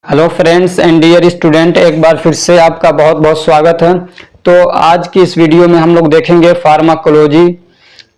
Hello friends and dear student, एक बार फिर से आपका बहुत बहुत स्वागत है। तो आज की इस वीडियो में हम लोग देखेंगे फार्माकोलॉजी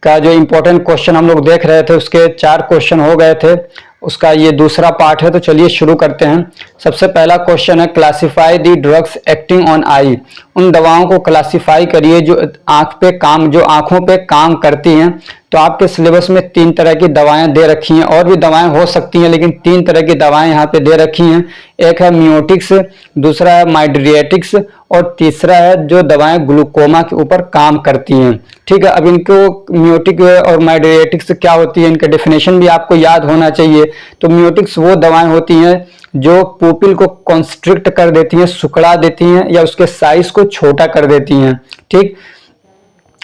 का जो इम्पोर्टेंट क्वेश्चन हम लोग देख रहे थे, उसके 4 क्वेश्चन हो गए थे, उसका ये दूसरा पार्ट है। तो चलिए शुरू करते हैं। सबसे पहला क्वेश्चन है, classify the drugs acting on I. उन दवाओं को क्लासिफाई करिए जो आंखों पे काम करती हैं। तो आपके सिलेबस में 3 तरह की दवाएं दे रखी हैं, और भी दवाएं हो सकती हैं, लेकिन 3 तरह की दवाएं यहाँ पे दे रखी हैं। एक है मियोटिक्स, दूसरा है माइड्रिएटिक्स, और तीसरा है जो दवाएं ग्लूकोमा के ऊपर काम करती हैं। ठीक है, अब इनको मियोटिक और माइड्रिएटिक्स क्या होती है, इनका डेफिनेशन भी आपको याद होना चाहिए। तो मियोटिक्स वो दवाएं होती हैं जो पुपिल को कॉन्स्ट्रिक्ट कर देती हैं, सिकुड़ा देती हैं, या उसके साइज को छोटा कर देती हैं। ठीक,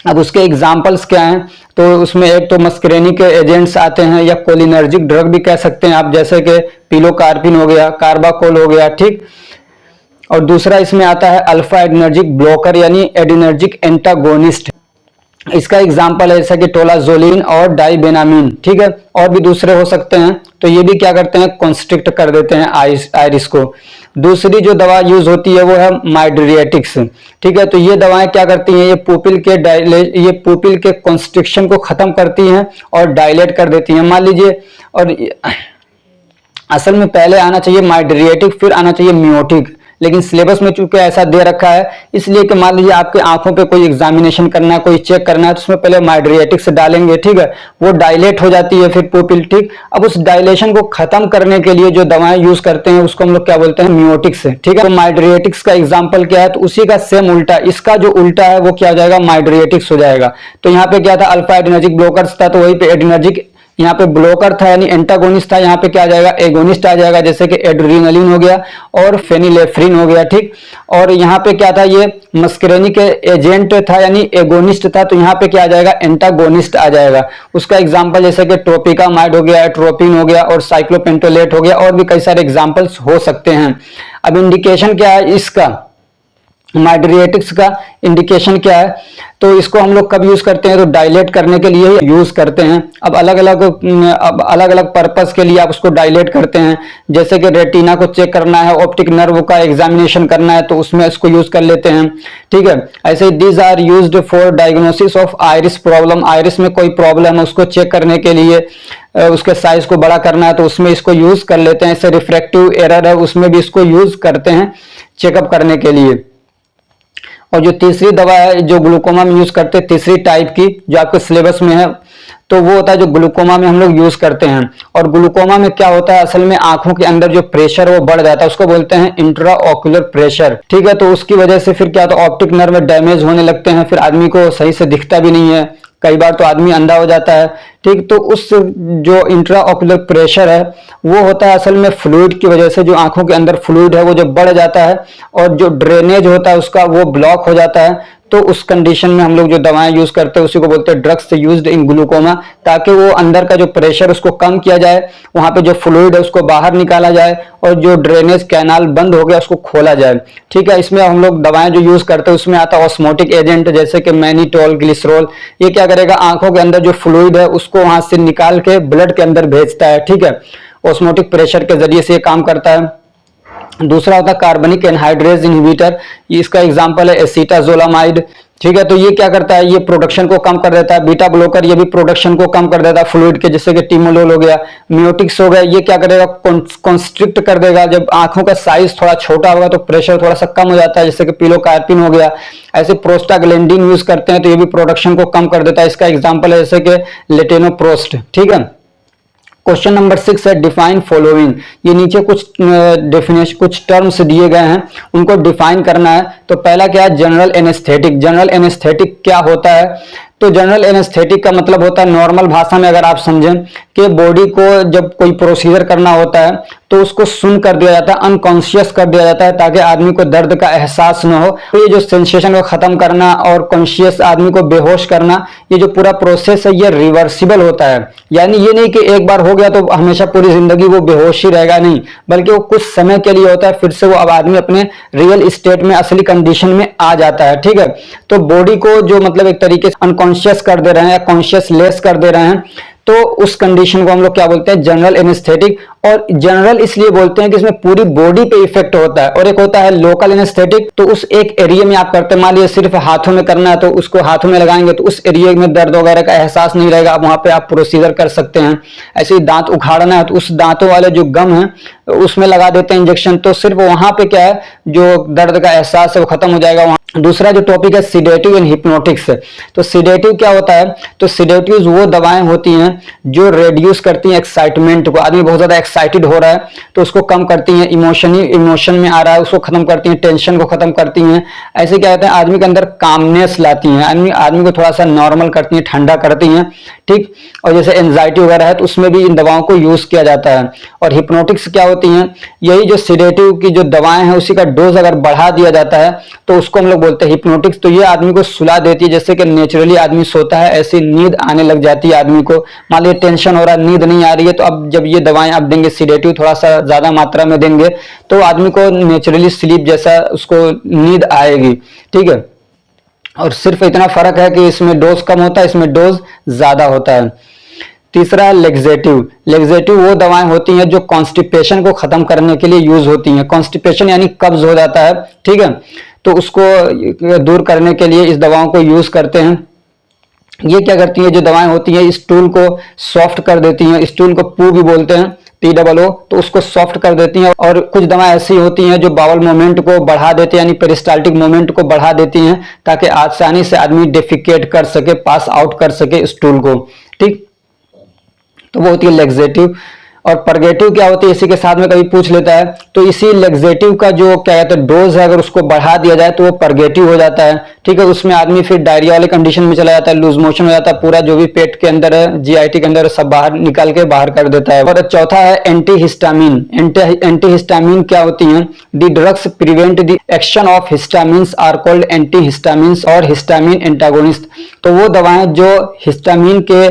अब उसके एग्जाम्पल्स क्या हैं? तो उसमें एक तो मस्करेनिक एजेंट्स आते हैं, या कोलिनर्जिक ड्रग भी कह सकते हैं आप, जैसे कि पिलोकार्पिन हो गया, कार्बाकोल हो गया। ठीक, और दूसरा इसमें आता है अल्फा एडिनर्जिक ब्लॉकर यानी एडिनर्जिक एंटागोनिस्ट। इसका एग्जाम्पल है जैसा कि टोलाजोलिन और डाइबेनामिन। ठीक है, और भी दूसरे हो सकते हैं। तो ये भी क्या करते हैं, कॉन्स्ट्रिक्ट कर देते हैं आइरिस को। दूसरी जो दवा यूज होती है वो है माइड्रिएटिक्स। ठीक है, तो ये दवाएं क्या करती हैं, ये पुपिल के कॉन्स्ट्रिक्शन को खत्म करती हैं और डायलेट कर देती हैं। मान लीजिए, और असल में पहले आना चाहिए माइड्रिएटिक, फिर आना चाहिए मियोटिक, लेकिन सिलेबस में चूंकि ऐसा दे रखा है, इसलिए कि मान लीजिए आपके आंखों पे कोई एग्जामिनेशन करना है, कोई चेक करना है, तो उसमें पहले माइड्रिएटिक्स डालेंगे। ठीक है, वो डायलेट हो जाती है फिर पुपिल। ठीक, अब उस डायलेशन को खत्म करने के लिए जो दवाएं यूज करते हैं उसको हम लोग क्या बोलते हैं, मियोटिक्स। ठीक है, तो माइड्रिएटिक्स का एग्जाम्पल क्या है, तो उसी का सेम उल्टा, इसका जो उल्टा है वो क्या हो जाएगा, माइड्रिएटिक्स हो जाएगा। तो यहाँ पे क्या था, अल्फा एडिनर्जिक ब्लॉकर्स था, तो वहीं पे एडिनर्जिक यहाँ पे ब्लॉकर था यानी एंटागोनिस्ट था, यहाँ पे क्या आ जाएगा, एगोनिस्ट आ जाएगा, जैसे कि एड्रेनालिन हो गया और फेनिलेफ्रिन हो गया। ठीक, और यहाँ पे क्या था, ये मस्करेनिक एजेंट था यानी एगोनिस्ट था, तो यहाँ पे क्या आ जाएगा, एंटागोनिस्ट आ जाएगा। उसका एग्जांपल जैसे कि ट्रोपिकामाइड हो गया, एट्रोपिन हो गया, और साइक्लोपेंटोलेट हो गया, और भी कई सारे एग्जाम्पल्स हो सकते हैं। अब इंडिकेशन क्या है इसका, माइड्रिएटिक्स का इंडिकेशन क्या है? तो इसको हम लोग कब यूज करते हैं, तो डायलेट करने के लिए यूज करते हैं। अब अलग अलग पर्पस के लिए आप उसको डायलेट करते हैं, जैसे कि रेटिना को चेक करना है, ऑप्टिक नर्व का एग्जामिनेशन करना है, तो उसमें इसको यूज कर लेते हैं। ठीक है, ऐसे these are used for diagnosis of iris problem. Iris में कोई प्रॉब्लम है उसको चेक करने के लिए, उसके साइज को बड़ा करना है, तो उसमें इसको यूज कर लेते हैं। ऐसे रिफ्रैक्टिव एरर है, उसमें भी इसको यूज करते हैं चेकअप करने के लिए। और जो तीसरी दवा है जो ग्लूकोमा में यूज करते हैं, तीसरी टाइप की जो आपके सिलेबस में है, तो वो होता है जो ग्लूकोमा में हम लोग यूज करते हैं। और ग्लूकोमा में क्या होता है, असल में आंखों के अंदर जो प्रेशर वो बढ़ जाता है, उसको बोलते हैं इंट्राओक्यूलर प्रेशर। ठीक है, तो उसकी वजह से फिर क्या होता है, ऑप्टिक नर्व में डैमेज होने लगते हैं, फिर आदमी को सही से दिखता भी नहीं है, कई बार तो आदमी अंधा हो जाता है। ठीक, तो उस जो इंट्राओक्यूलर प्रेशर है वो होता है असल में फ्लूइड की वजह से, जो आंखों के अंदर फ्लूइड है वो जब बढ़ जाता है और जो ड्रेनेज होता है उसका वो ब्लॉक हो जाता है। तो उस कंडीशन में हम लोग जो दवाएं यूज करते हैं उसी को बोलते हैं ड्रग्स यूज्ड इन ग्लूकोमा, ताकि वो अंदर का जो प्रेशर उसको कम किया जाए, वहां पे जो फ्लूइड है उसको बाहर निकाला जाए, और जो ड्रेनेज कैनाल बंद हो गया उसको खोला जाए। ठीक है, इसमें हम लोग दवाएं जो यूज करते हैं उसमें आता है ऑस्मोटिक एजेंट, जैसे कि मैनिटोल, ग्लिसरॉल। ये क्या करेगा, आंखों के अंदर जो फ्लूइड है उसको वहां से निकाल के ब्लड के अंदर भेजता है। ठीक है, ऑस्मोटिक प्रेशर के जरिए से ये काम करता है। दूसरा होता है कार्बनिक एनहाइड्रेज इनहिबिटर, इसका एग्जांपल है एसीटाजोलामाइड। ठीक है, तो ये क्या करता है, ये प्रोडक्शन को कम कर देता है। बीटा ब्लॉकर ये भी प्रोडक्शन को कम कर देता है फ्लूइड के, जैसे कि टिमोलोल हो गया। मियोटिक्स हो गया, ये क्या करेगा, कॉन्स्ट्रिक्ट कर देगा। जब आंखों का साइज थोड़ा छोटा होगा तो प्रेशर थोड़ा सा कम हो जाता है, जैसे कि पिलोकार्पिन हो गया। ऐसे प्रोस्टाग्लैंडिन यूज करते हैं तो ये भी प्रोडक्शन को कम कर देता है, इसका एग्जाम्पल है जैसे कि लेटेनोप्रोस्ट। ठीक है, क्वेश्चन नंबर 6 है, डिफाइन फॉलोइंग। ये नीचे कुछ डेफिनेशन, कुछ टर्म्स दिए गए हैं, उनको डिफाइन करना है। तो पहला क्या है, जनरल एनेस्थेटिक। जनरल एनेस्थेटिक क्या होता है, तो जनरल एनेस्थेटिक का मतलब होता है, नॉर्मल भाषा में अगर आप समझें, कि बॉडी को जब कोई प्रोसीजर करना होता है तो उसको सुन कर दिया जाता है, अनकॉन्शियस कर दिया जाता है, ताकि आदमी को दर्द का एहसास न हो। तो ये जो सेंसेशन को खत्म करना और कॉन्शियस आदमी को बेहोश करना, ये जो पूरा प्रोसेस है ये रिवर्सिबल होता है। यानी ये नहीं कि एक बार हो गया तो हमेशा पूरी जिंदगी वो बेहोश ही रहेगा, नहीं, बल्कि वो कुछ समय के लिए होता है, फिर से वो अब आदमी अपने रियल स्टेट में, असली कंडीशन में आ जाता है। ठीक है, तो बॉडी को जो मतलब एक तरीके से अनकॉन्शियस कर दे रहे हैं या कॉन्शियस लेस कर दे रहे हैं, तो उस कंडीशन को हम लोग क्या बोलते हैं, जनरल एनेस्थेटिक। और जनरल इसलिए बोलते हैं कि इसमें पूरी बॉडी पे इफेक्ट होता है। और एक होता है लोकल एनेस्थेटिक, तो उस एक एरिया में आप करते हैं, मान लीजिए सिर्फ हाथों में करना है तो उसको हाथों में लगाएंगे तो उस एरिया में दर्द वगैरह का एहसास नहीं रहेगा, आप वहां पे आप प्रोसीजर कर सकते हैं। ऐसे ही दांत उखाड़ना है तो उस दांतों वाले जो गम है उसमें लगा देते हैं इंजेक्शन, तो सिर्फ वहां पे क्या है, जो दर्द का एहसास है वो खत्म हो जाएगा वहां। दूसरा जो टॉपिक है सिडेटिव एंड हिप्नोटिक्स। तो सिडेटिव क्या होता है, तो सिडेटिव वो दवाएं होती हैं जो रेड्यूस करती हैं एक्साइटमेंट को। आदमी बहुत ज्यादा एक्साइटेड हो रहा है तो उसको कम करती हैं, इमोशन में आ रहा है उसको खत्म करती हैं, टेंशन को खत्म करती हैं। ऐसे क्या कहते हैं, आदमी के अंदर कामनेस लाती हैं, आदमी को थोड़ा सा नॉर्मल करती हैं, ठंडा करती हैं, ठीक। और जैसे एंजाइटी वगैरह है तो उसमें भी इन दवाओं को यूज किया जाता है। और हिप्नोटिक्स क्या होती हैं, यही जो सिडेटिव की जो दवाएं हैं उसी का डोज अगर बढ़ा दिया जाता है तो उसको हम लोग बोलते हैं हिप्नोटिक्स। तो ये आदमी को सुला देती है, जैसे कि नेचुरली आदमी सोता है ऐसी नींद आने लग जाती है आदमी को। मान लीजिए टेंशन हो रहा है, नींद नहीं आ रही है, तो अब जब ये दवाएं आप देंगे, सिडेटिव थोड़ा सा ज्यादा मात्रा में देंगे तो आदमी को नेचुरली स्लीप जैसा उसको नींद आएगी, ठीक है। और सिर्फ इतना फर्क है कि इसमें डोज कम होता है, इसमें डोज ज्यादा होता है। तीसरा है लेग्जेटिव। लेग्जेटिव वो दवाएं होती हैं जो कॉन्स्टिपेशन को खत्म करने के लिए यूज होती हैं। कॉन्स्टिपेशन यानी कब्ज हो जाता है, ठीक है, तो उसको दूर करने के लिए इस दवाओं को यूज करते हैं। ये क्या करती है, जो दवाएं होती हैं स्टूल को सॉफ्ट कर देती हैं, स्टूल को पू भी बोलते हैं, POO, तो उसको सॉफ्ट कर देती हैं। और कुछ दवाएं ऐसी होती हैं जो बाउल मूवमेंट को बढ़ा देती हैं, यानी पेरिस्टाल्टिक मूवमेंट को बढ़ा देती हैं ताकि आसानी से आदमी डेफिकेट कर सके, पास आउट कर सके स्टूल को, ठीक। तो वो होती है लेग्जेटिव। और परगेटिव क्या होती है, इसी के साथ में कभी पूछ लेता है, तो इसी लेग्जेटिव का जो क्या कहते हैं डोज है अगर उसको बढ़ा दिया जाए तो वो परगेटिव हो जाता है, ठीक है। उसमें आदमी फिर डायरिया वाले कंडीशन में चला जाता है, लूज मोशन हो जाता है, पूरा जो भी पेट के अंदर है, GIT के अंदर सब बाहर निकाल के बाहर कर देता है। और चौथा है एंटीहिस्टामिन। एंटीहिस्टामिन क्या होती है, the drugs prevent the action of histamines are called antihistamines और हिस्टामिन एंटागोनिस्ट। तो वो दवाएं जो हिस्टामिन के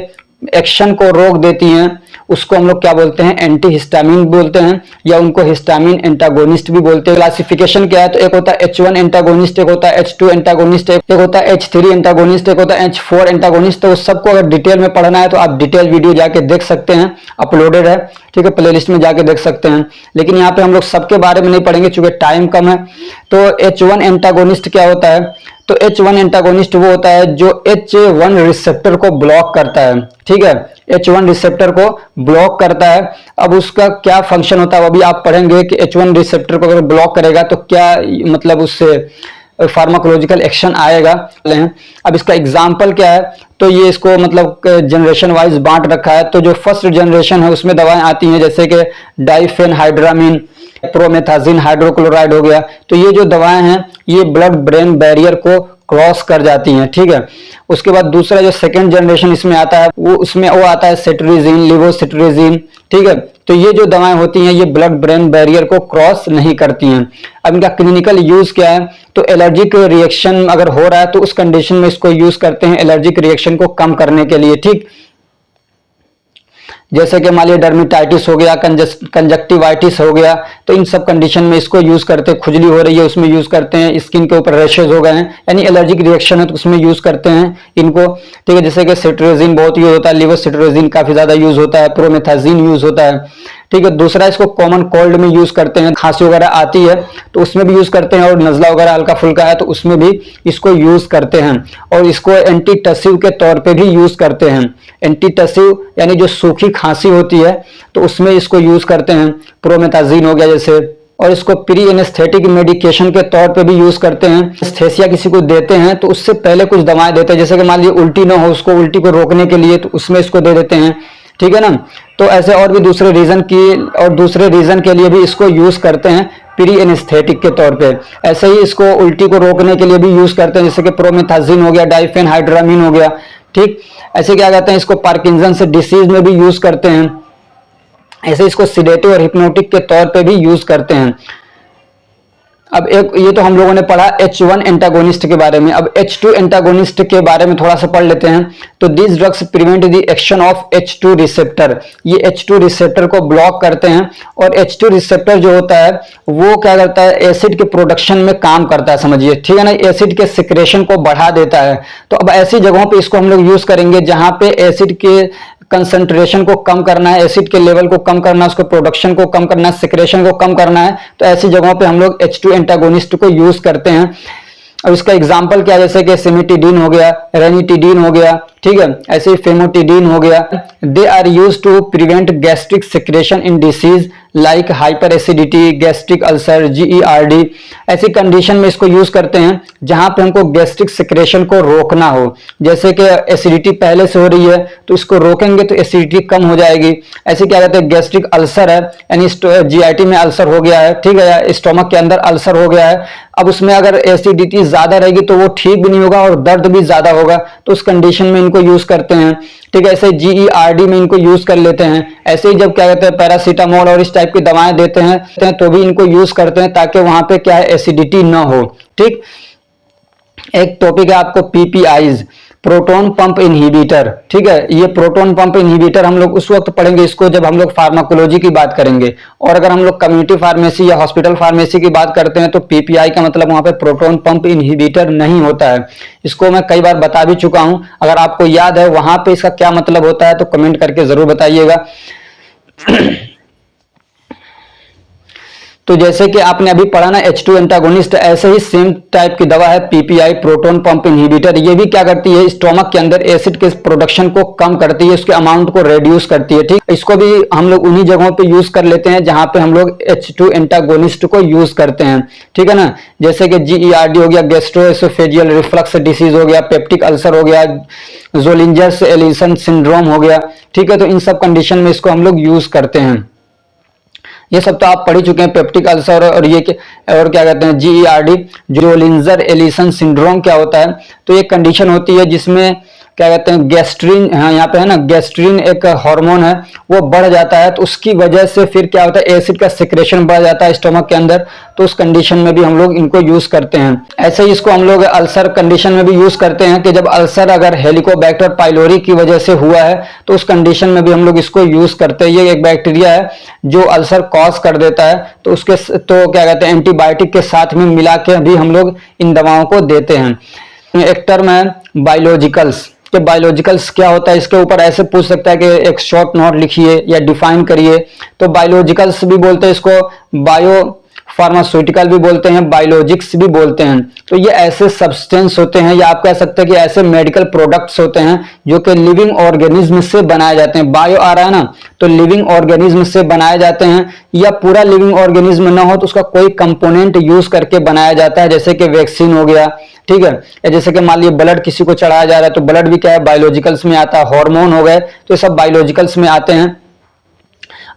एक्शन को रोक देती हैं उसको हम लोग क्या बोलते हैं, एंटीहिस्टामिन बोलते हैं, या उनको हिस्टामिन एंटागोनिस्ट भी बोलते हैं। क्लासिफिकेशन क्या है, तो एक होता है H1 एंटागोनिस्ट, एक होता है H2 एंटागोनिस्ट, एक होता है H3 एंटागोनिस्ट, एक होता है H4 एंटागोनिस्ट। तो सबको अगर डिटेल में पढ़ना है तो आप डिटेल वीडियो जाके देख सकते हैं, अपलोडेड है, ठीक है, प्लेलिस्ट में जाके देख सकते हैं। लेकिन यहाँ पे हम लोग सबके बारे में नहीं पढ़ेंगे चूंकि टाइम कम है। तो H1 एंटागोनिस्ट क्या होता है, तो H1 एंटागोनिस्ट वो होता है जो H1 रिसेप्टर को ब्लॉक करता है, ठीक है, H1 रिसेप्टर को ब्लॉक करता है। अब उसका क्या फंक्शन होता है वो भी आप पढ़ेंगे कि H1 रिसेप्टर को अगर ब्लॉक करेगा तो क्या मतलब उससे फार्माकोलॉजिकल एक्शन आएगा। अब इसका एग्जाम्पल क्या है, तो ये इसको मतलब जनरेशन वाइज बांट रखा है। तो जो फर्स्ट जनरेशन है उसमें दवाएं आती हैं जैसे कि डाइफेनहाइड्रामिन, प्रोमेथाजिन हाइड्रोक्लोराइड हो गया। तो ये जो दवाएं हैं ये ब्लड ब्रेन बैरियर को क्रॉस कर जाती हैं, ठीक है। उसके बाद दूसरा जो सेकेंड जनरेशन इसमें आता है वो आता है सेट्रिजिन, लिवोसिट्रिजिन, ठीक है। तो ये जो दवाएं होती हैं ये ब्लड ब्रेन बैरियर को क्रॉस नहीं करती हैं। अब इनका क्लिनिकल यूज क्या है, तो एलर्जिक रिएक्शन अगर हो रहा है तो उस कंडीशन में इसको यूज करते हैं एलर्जिक रिएक्शन को कम करने के लिए, ठीक। जैसे कि मान लीजिए डर्मेटाइटिस हो गया, कंजक्टिवाइटिस हो गया, तो इन सब कंडीशन में इसको यूज करते हैं। खुजली हो रही है उसमें यूज करते हैं, स्किन के ऊपर रैशेज हो गए हैं यानी एलर्जिक रिएक्शन है तो उसमें यूज करते हैं इनको, ठीक है। जैसे कि सिट्रेजिन बहुत यूज होता है, लिवोसिट्रेजिन काफी ज्यादा यूज होता है, प्रोमेथाजिन यूज होता है, ठीक है। दूसरा इसको कॉमन कोल्ड में यूज करते हैं, खांसी वगैरह आती है तो उसमें भी यूज करते हैं, और नजला वगैरह हल्का फुल्का है तो उसमें भी इसको यूज करते हैं। और इसको एंटीटसिव के तौर पे भी यूज करते हैं। एंटीटसिव यानी जो सूखी खांसी होती है तो उसमें इसको यूज करते हैं, प्रोमेथाजिन हो गया जैसे। और इसको प्री एनेस्थेटिक मेडिकेशन के तौर पे भी यूज करते हैं। एनेस्थेसिया किसी को देते हैं तो उससे पहले कुछ दवाएं देते हैं, जैसे कि मान लीजिए उल्टी ना हो, उसको उल्टी को रोकने के लिए तो उसमें इसको दे देते हैं, ठीक है ना। तो ऐसे और भी दूसरे रीजन के लिए भी इसको यूज करते हैं प्री एनेस्थेटिक के तौर पे। ऐसे ही इसको उल्टी को रोकने के लिए भी यूज करते हैं, जैसे कि प्रोमेथाजिन हो गया, डाइफेनहाइड्रामिन हो गया, ठीक। ऐसे क्या कहते हैं इसको पार्किंसंस डिसीज में भी यूज करते हैं। ऐसे इसको सिडेटिव और हिप्नोटिक के तौर पे भी यूज करते हैं। अब एक ये तो हम लोगों ने पढ़ा H1 एंटागोनिस्ट के बारे में। अब H2 एंटागोनिस्ट के बारे में थोड़ा सा पढ़ लेते हैं। तो this drugs prevent the action of H2 receptor. ये H2 रिसेप्टर को ब्लॉक करते हैं, और H2 रिसेप्टर जो होता है वो क्या करता है, एसिड के प्रोडक्शन में काम करता है, समझिए, ठीक है ना। एसिड के सिक्रेशन को बढ़ा देता है। तो अब ऐसी जगहों पे इसको हम लोग यूज करेंगे जहां पे एसिड के कंसंट्रेशन को कम करना है, एसिड के लेवल को कम करना है, उसको प्रोडक्शन को कम करना है, सिक्रेशन को कम करना है, तो ऐसी जगहों पे हम लोग H2 एंटागोनिस्ट को यूज करते हैं। और इसका एग्जाम्पल क्या है, जैसे कि सिमिटिडीन हो गया, रेनिटिडीन हो गया, ठीक है, ऐसे ही फेमोटिडीन हो गया। They are use to prevent gastric secretion in disease like hyper acidity, gastric ulcer, GERD। ऐसी कंडीशन में इसको यूज करते हैं जहां पे हमको गैस्ट्रिक सिक्रेशन को रोकना हो, जैसे कि एसिडिटी पहले से हो रही है तो इसको रोकेंगे तो एसिडिटी कम हो जाएगी। ऐसे क्या कहते हैं, गैस्ट्रिक अल्सर है यानी GIT में अल्सर हो गया है, ठीक है, या स्टोमक के अंदर अल्सर हो गया है, अब उसमें अगर एसिडिटी ज्यादा रहेगी तो वो ठीक भी नहीं होगा और दर्द भी ज्यादा होगा, तो उस कंडीशन में इनको यूज करते हैं। ठीक है, ऐसे GERD में इनको यूज कर लेते हैं। ऐसे ही जब क्या कहते हैं पैरासीटामोल और इस टाइप की दवाएं देते हैं तो भी इनको यूज करते हैं ताकि वहां पे क्या है एसिडिटी ना हो। ठीक, एक टॉपिक है आपको PPIs, प्रोटॉन पंप इनहिबिटर। ठीक है, ये प्रोटॉन पंप इनहिबिटर हम लोग उस वक्त पढ़ेंगे इसको जब हम लोग फार्माकोलॉजी की बात करेंगे, और अगर हम लोग कम्युनिटी फार्मेसी या हॉस्पिटल फार्मेसी की बात करते हैं तो PPI का मतलब वहां पे प्रोटॉन पंप इनहिबिटर नहीं होता है। इसको मैं कई बार बता भी चुका हूं, अगर आपको याद है वहां पे इसका क्या मतलब होता है तो कमेंट करके जरूर बताइएगा। तो जैसे कि आपने अभी पढ़ा ना H2 एंटागोनिस्ट, ऐसे ही सेम टाइप की दवा है PPI, प्रोटॉन पंप इनहिबिटर। ये भी क्या करती है, स्टोमक के अंदर एसिड के प्रोडक्शन को कम करती है, उसके अमाउंट को रिड्यूस करती है। ठीक, इसको भी हम लोग उन्हीं जगहों पे यूज कर लेते हैं जहां पे हम लोग H2 एंटागोनिस्ट को यूज करते हैं। ठीक है ना, जैसे कि GERD हो गया, गैस्ट्रोएसोफेजियल रिफ्लक्स डिसीज हो गया, पेप्टिक अल्सर हो गया, ज़ोलिंजर्स एलिसन सिंड्रोम हो गया। ठीक है, तो इन सब कंडीशन में इसको हम लोग यूज करते हैं। ये सब तो आप पढ़ ही चुके हैं, पेप्टिक अल्सर और ये और क्या कहते हैं GERD, ज़ोलिंजर एलिसन सिंड्रोम क्या होता है, तो ये कंडीशन होती है जिसमें क्या कहते हैं गैस्ट्रिन, हाँ यहाँ पे है ना, गैस्ट्रिन एक हार्मोन है वो बढ़ जाता है, तो उसकी वजह से फिर क्या होता है एसिड का सिक्रेशन बढ़ जाता है स्टोमक के अंदर, तो उस कंडीशन में भी हम लोग इनको यूज करते हैं। ऐसे ही इसको हम लोग अल्सर कंडीशन में भी यूज करते हैं कि जब अल्सर अगर हेलिकोबैक्टर पाइलोरी की वजह से हुआ है तो उस कंडीशन में भी हम लोग इसको यूज करते हैं। ये एक बैक्टीरिया है जो अल्सर कॉज कर देता है, तो उसके तो क्या कहते हैं एंटीबायोटिक के साथ में मिला के भी हम लोग इन दवाओं को देते हैं। एक टर्म है बायोलॉजिकल्स, कि बायोलॉजिकल्स क्या होता है, इसके ऊपर ऐसे पूछ सकता है कि एक शॉर्ट नोट लिखिए या डिफाइन करिए। तो बायोलॉजिकल्स भी बोलते हैं इसको, बायो फार्मास्यूटिकल भी बोलते हैं, बायोलॉजिक्स भी बोलते हैं। तो ये ऐसे सब्सटेंस होते हैं या आप कह सकते हैं कि ऐसे मेडिकल प्रोडक्ट्स होते हैं जो कि लिविंग ऑर्गेनिज्म से बनाए जाते हैं। बायो आ रहा है ना, तो लिविंग ऑर्गेनिज्म से बनाए जाते हैं, या पूरा लिविंग ऑर्गेनिज्म ना हो तो उसका कोई कंपोनेंट यूज करके बनाया जाता है, जैसे कि वैक्सीन हो गया। ठीक है, या जैसे कि मान लीजिए ब्लड किसी को चढ़ाया जा रहा है तो ब्लड भी क्या है बायोलॉजिकल्स में आता है, हार्मोन हो गए तो ये सब बायोलॉजिकल्स में आते हैं।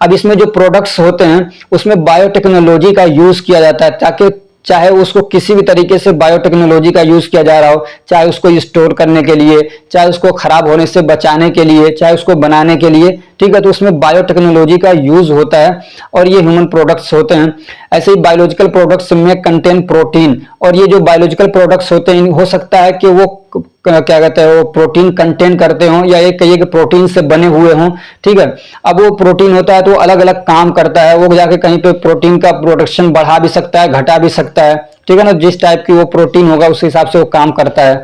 अब इसमें जो प्रोडक्ट्स होते हैं उसमें बायोटेक्नोलॉजी का यूज किया जाता है, ताकि चाहे उसको किसी भी तरीके से बायोटेक्नोलॉजी का यूज किया जा रहा हो, चाहे उसको स्टोर करने के लिए, चाहे उसको खराब होने से बचाने के लिए, चाहे उसको बनाने के लिए। ठीक है, तो उसमें बायोटेक्नोलॉजी का यूज होता है और ये ह्यूमन प्रोडक्ट्स होते हैं। ऐसे ही बायोलॉजिकल प्रोडक्ट्स में कंटेन प्रोटीन, और ये जो बायोलॉजिकल प्रोडक्ट्स होते हैं हो सकता है कि वो क्या कहते हैं वो प्रोटीन कंटेन करते हों या एक कहिए कि प्रोटीन से बने हुए हों। ठीक है, अब वो प्रोटीन होता है तो अलग अलग काम करता है, वो जाके कहीं पे प्रोटीन का प्रोडक्शन बढ़ा भी सकता है, घटा भी सकता है। ठीक है ना, जिस टाइप की वो प्रोटीन होगा उस हिसाब से वो काम करता है।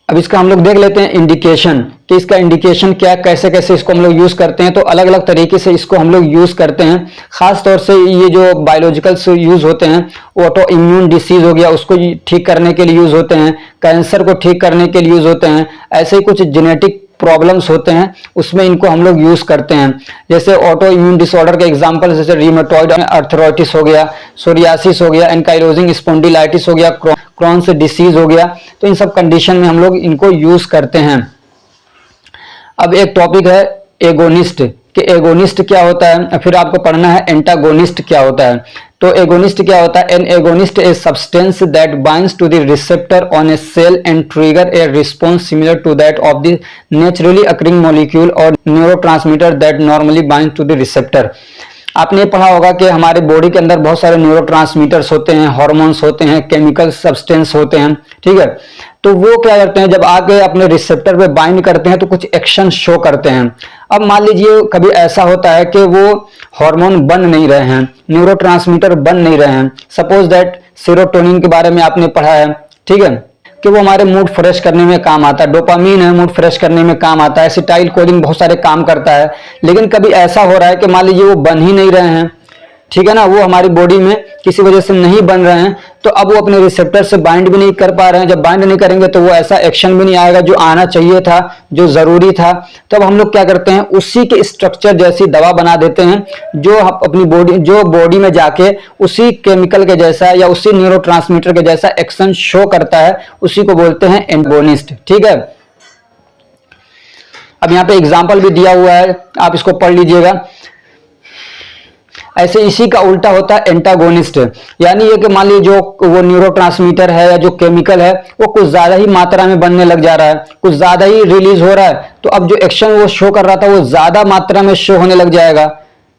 अब इसका हम लोग देख लेते हैं इंडिकेशन, कि इसका इंडिकेशन क्या, कैसे कैसे इसको हम लोग यूज करते हैं। तो अलग अलग तरीके से इसको हम लोग यूज करते हैं। खास तौर से ये जो बायोलॉजिकल्स यूज होते हैं, ऑटो इम्यून डिसीज हो गया उसको ठीक करने के लिए यूज होते हैं, कैंसर को ठीक करने के लिए यूज होते हैं, ऐसे ही कुछ जेनेटिक प्रॉब्लम्स होते हैं उसमें इनको हम लोग यूज करते हैं। जैसे ऑटो इम्यून डिसऑर्डर के एग्जांपल जैसे रिमेटॉइड आर्थराइटिस हो गया, सोरियासिस हो गया, एनकाइलोजिंग स्पॉन्डिलाइटिस हो गया, क्रॉन्स डिसीज हो गया, तो इन सब कंडीशन में हम लोग इनको यूज करते हैं। अब एक टॉपिक है एगोनिस्ट, कि एगोनिस्ट क्या होता है, फिर आपको पढ़ना है एंटागोनिस्ट क्या होता है। तो एगोनिस्ट क्या होता है, an agonist a substance that binds to the receptor on a cell and trigger a response similar to that of the naturally occurring molecule और neurotransmitter that normally bind to the receptor. आपने पढ़ा होगा कि हमारे body के अंदर बहुत सारे न्यूरोट्रांसमीटर्स होते हैं, हार्मोन्स होते हैं, केमिकल सब्सटेंस होते हैं। ठीक है, तो वो क्या करते हैं जब आके अपने रिसेप्टर पे बाइंड करते हैं तो कुछ एक्शन शो करते हैं। अब मान लीजिए कभी ऐसा होता है कि वो हार्मोन बन नहीं रहे हैं, न्यूरोट्रांसमीटर बन नहीं रहे हैं, सपोज दैट सेरोटोनिन के बारे में आपने पढ़ा है। ठीक है, कि वो हमारे मूड फ्रेश करने में काम आता है। डोपामीन है, मूड फ्रेश करने में काम आता है। एसिटाइल कोलिन बहुत सारे काम करता है। लेकिन कभी ऐसा हो रहा है कि मान लीजिए वो बन ही नहीं रहे हैं, ठीक है ना, वो हमारी बॉडी में किसी वजह से नहीं बन रहे हैं, तो अब वो अपने रिसेप्टर से बाइंड भी नहीं कर पा रहे हैं। जब बाइंड नहीं करेंगे तो वो ऐसा एक्शन भी नहीं आएगा जो आना चाहिए था, जो जरूरी था। तब हम लोग क्या करते हैं, उसी के स्ट्रक्चर जैसी दवा बना देते हैं जो अपनी बॉडी में जाके उसी केमिकल के जैसा या उसी न्यूरोट्रांसमीटर के जैसा एक्शन शो करता है, उसी को बोलते हैं एंटागोनिस्ट। ठीक है, अब यहाँ पे एग्जाम्पल भी दिया हुआ है, आप इसको पढ़ लीजिएगा। ऐसे इसी का उल्टा होता है एंटागोनिस्ट, यानी ये कि मान लीजिए जो वो न्यूरोट्रांसमीटर है या जो केमिकल है वो कुछ ज्यादा ही मात्रा में बनने लग जा रहा है, कुछ ज्यादा ही रिलीज हो रहा है, तो अब जो एक्शन वो शो कर रहा था वो ज्यादा मात्रा में शो होने लग जाएगा।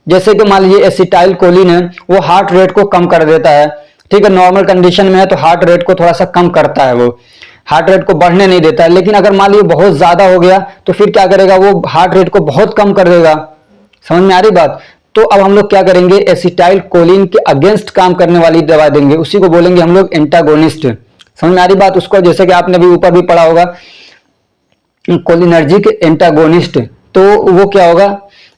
जैसे कि मान लीजिए एसिटाइल कोलिन है, वो हार्ट रेट को कम कर देता है। ठीक है, नॉर्मल कंडीशन में है तो हार्ट रेट को थोड़ा सा कम करता है, वो हार्ट रेट को बढ़ने नहीं देता है। लेकिन अगर मान लीजिए बहुत ज्यादा हो गया तो फिर क्या करेगा, वो हार्ट रेट को बहुत कम कर देगा। समझ में आ रही बात? तो अब हम लोग क्या करेंगे, एसिटाइल कोलिन के अगेंस्ट काम करने वाली दवा देंगे, उसी को बोलेंगे हम लोग एंटागोनिस्ट। समझ में आ रही बात? उसको जैसे कि आपने अभी ऊपर भी पढ़ा होगा, कोलिनर्जिक एंटागोनिस्ट। तो वो क्या होगा,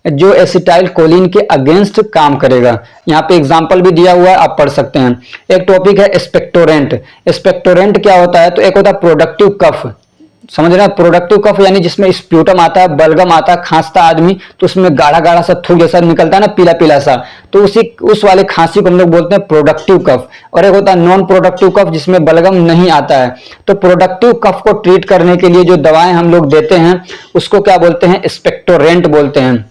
जो एसिटाइल कोलिन के अगेंस्ट काम करेगा। यहाँ पे एग्जांपल भी दिया हुआ है, आप पढ़ सकते हैं। एक टॉपिक है एक्सपेक्टोरेंट। एक्सपेक्टोरेंट क्या होता है, तो एक होता है प्रोडक्टिव कफ। समझ रहे हैं, प्रोडक्टिव कफ यानी जिसमें स्प्यूटम आता है, बलगम आता है, खांसता आदमी तो उसमें गाढ़ा गाढ़ा सा थूक जैसा निकलता है ना, पीला पीला सा, तो उस वाले खांसी को हम लोग बोलते हैं प्रोडक्टिव कफ। और एक होता है नॉन प्रोडक्टिव कफ, जिसमें बलगम नहीं आता है। तो प्रोडक्टिव कफ को ट्रीट करने के लिए जो दवाएं हम लोग देते हैं उसको क्या बोलते हैं, एक्सपेक्टोरेंट बोलते हैं।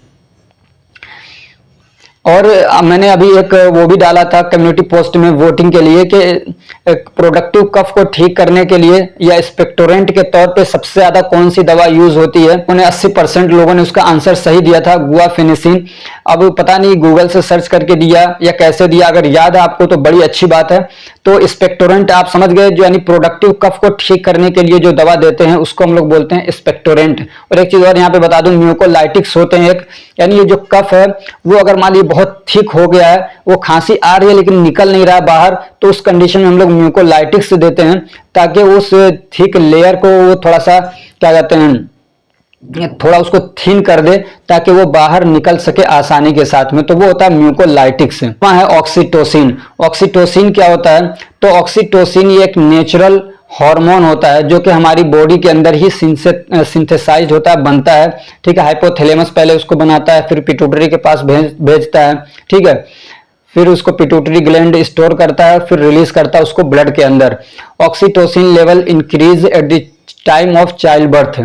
और मैंने अभी एक वो भी डाला था कम्युनिटी पोस्ट में वोटिंग के लिए कि प्रोडक्टिव कफ को ठीक करने के लिए या एक्सपेक्टोरेंट के तौर पे सबसे ज्यादा कौन सी दवा यूज होती है। उन्हें 80% लोगों ने उसका आंसर सही दिया था, गुआफेनिसिन। अब पता नहीं गूगल से सर्च करके दिया या कैसे दिया, अगर याद है आपको तो बड़ी अच्छी बात है। तो एक्सपेक्टोरेंट आप समझ गए, जो यानी प्रोडक्टिव कफ को ठीक करने के लिए जो दवा देते हैं उसको हम लोग बोलते हैं एक्सपेक्टोरेंट। और एक चीज और यहाँ पे बता दूं, म्यूकोलाइटिक्स होते हैं एक, यानी ये जो कफ है वो अगर मान लीजिए बहुत थिक हो गया है, वो खांसी आ रही है लेकिन निकल नहीं रहा है बाहर, तो उस कंडीशन में हम लोग म्यूकोलाइटिक्स देते हैं ताकि उस थिक लेयर को वो थोड़ा सा क्या कहते हैं, थोड़ा उसको थिन कर दे ताकि वो बाहर निकल सके आसानी के साथ में। तो वो होता है म्यूकोलाइटिक्स। वहां है ऑक्सीटोसिन। ऑक्सीटोसिन क्या होता है, तो ऑक्सीटोसिन ये एक नेचुरल हार्मोन होता है जो कि हमारी बॉडी के अंदर ही सिंथेसाइज होता है, बनता है। ठीक है, हाइपोथैलेमस पहले उसको बनाता है, फिर पिट्यूटरी के पास भेजता है। ठीक है, फिर उसको पिट्यूटरी ग्लैंड स्टोर करता है, फिर रिलीज करता है उसको ब्लड के अंदर। Oxytocin level increase at the time of child birth.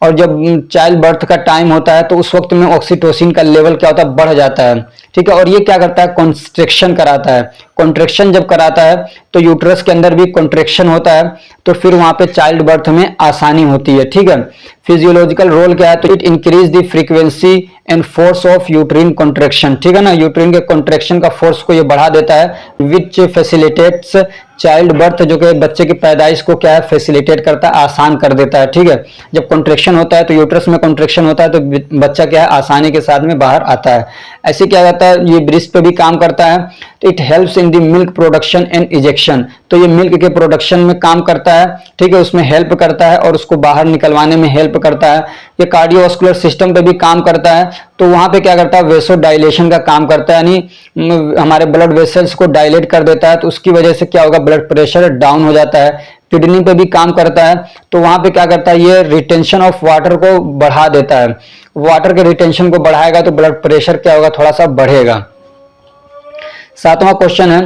और जब चाइल्ड बर्थ का टाइम होता है तो उस वक्त में ऑक्सीटोसिन का लेवल क्या होता है, बढ़ जाता है। ठीक है, और ये क्या करता है, कॉन्स्ट्रिक्शन कराता है। कॉन्ट्रेक्शन जब कराता है तो यूट्रस के अंदर भी कॉन्ट्रेक्शन होता है, तो फिर वहां पे चाइल्ड बर्थ में आसानी होती है। ठीक है, फिजियोलॉजिकल रोल क्या है, तो it increase the frequency and force of uterine contraction. ठीक है ना, यूट्रीन के कॉन्ट्रेक्शन का फोर्स को ये बढ़ा देता है, विच फैसिलिटेट्स चाइल्ड बर्थ, जो कि बच्चे की पैदाइश को क्या है, फैसिलिटेट करता है, आसान कर देता है। ठीक है, जब कॉन्ट्रेक्शन होता है तो यूट्रस में कॉन्ट्रेक्शन होता है तो बच्चा क्या है, आसानी के साथ में बाहर आता है। ऐसे क्या जाता है, ये ब्रेस्ट पे भी काम करता है। तो it helps in the milk production and ejection, तो ये मिल्क के प्रोडक्शन में काम करता है। ठीक है, उसमें हेल्प करता है और उसको बाहर निकलवाने में हेल्प करता है। ये कार्डियोवास्कुलर सिस्टम पे भी काम करता है, तो वहां पे क्या करता है, वेसो डायलेशन का काम करता है, यानी हमारे ब्लड वेसल्स को डायलेट कर देता है, तो उसकी वजह से क्या होगा, ब्लड प्रेशर डाउन हो जाता है। किडनी पे भी काम करता है, तो वहां पे क्या करता है, ये रिटेंशन ऑफ वाटर को बढ़ा देता है। वाटर के रिटेंशन को बढ़ाएगा तो ब्लड प्रेशर क्या होगा, थोड़ा सा बढ़ेगा। 7वां क्वेश्चन है,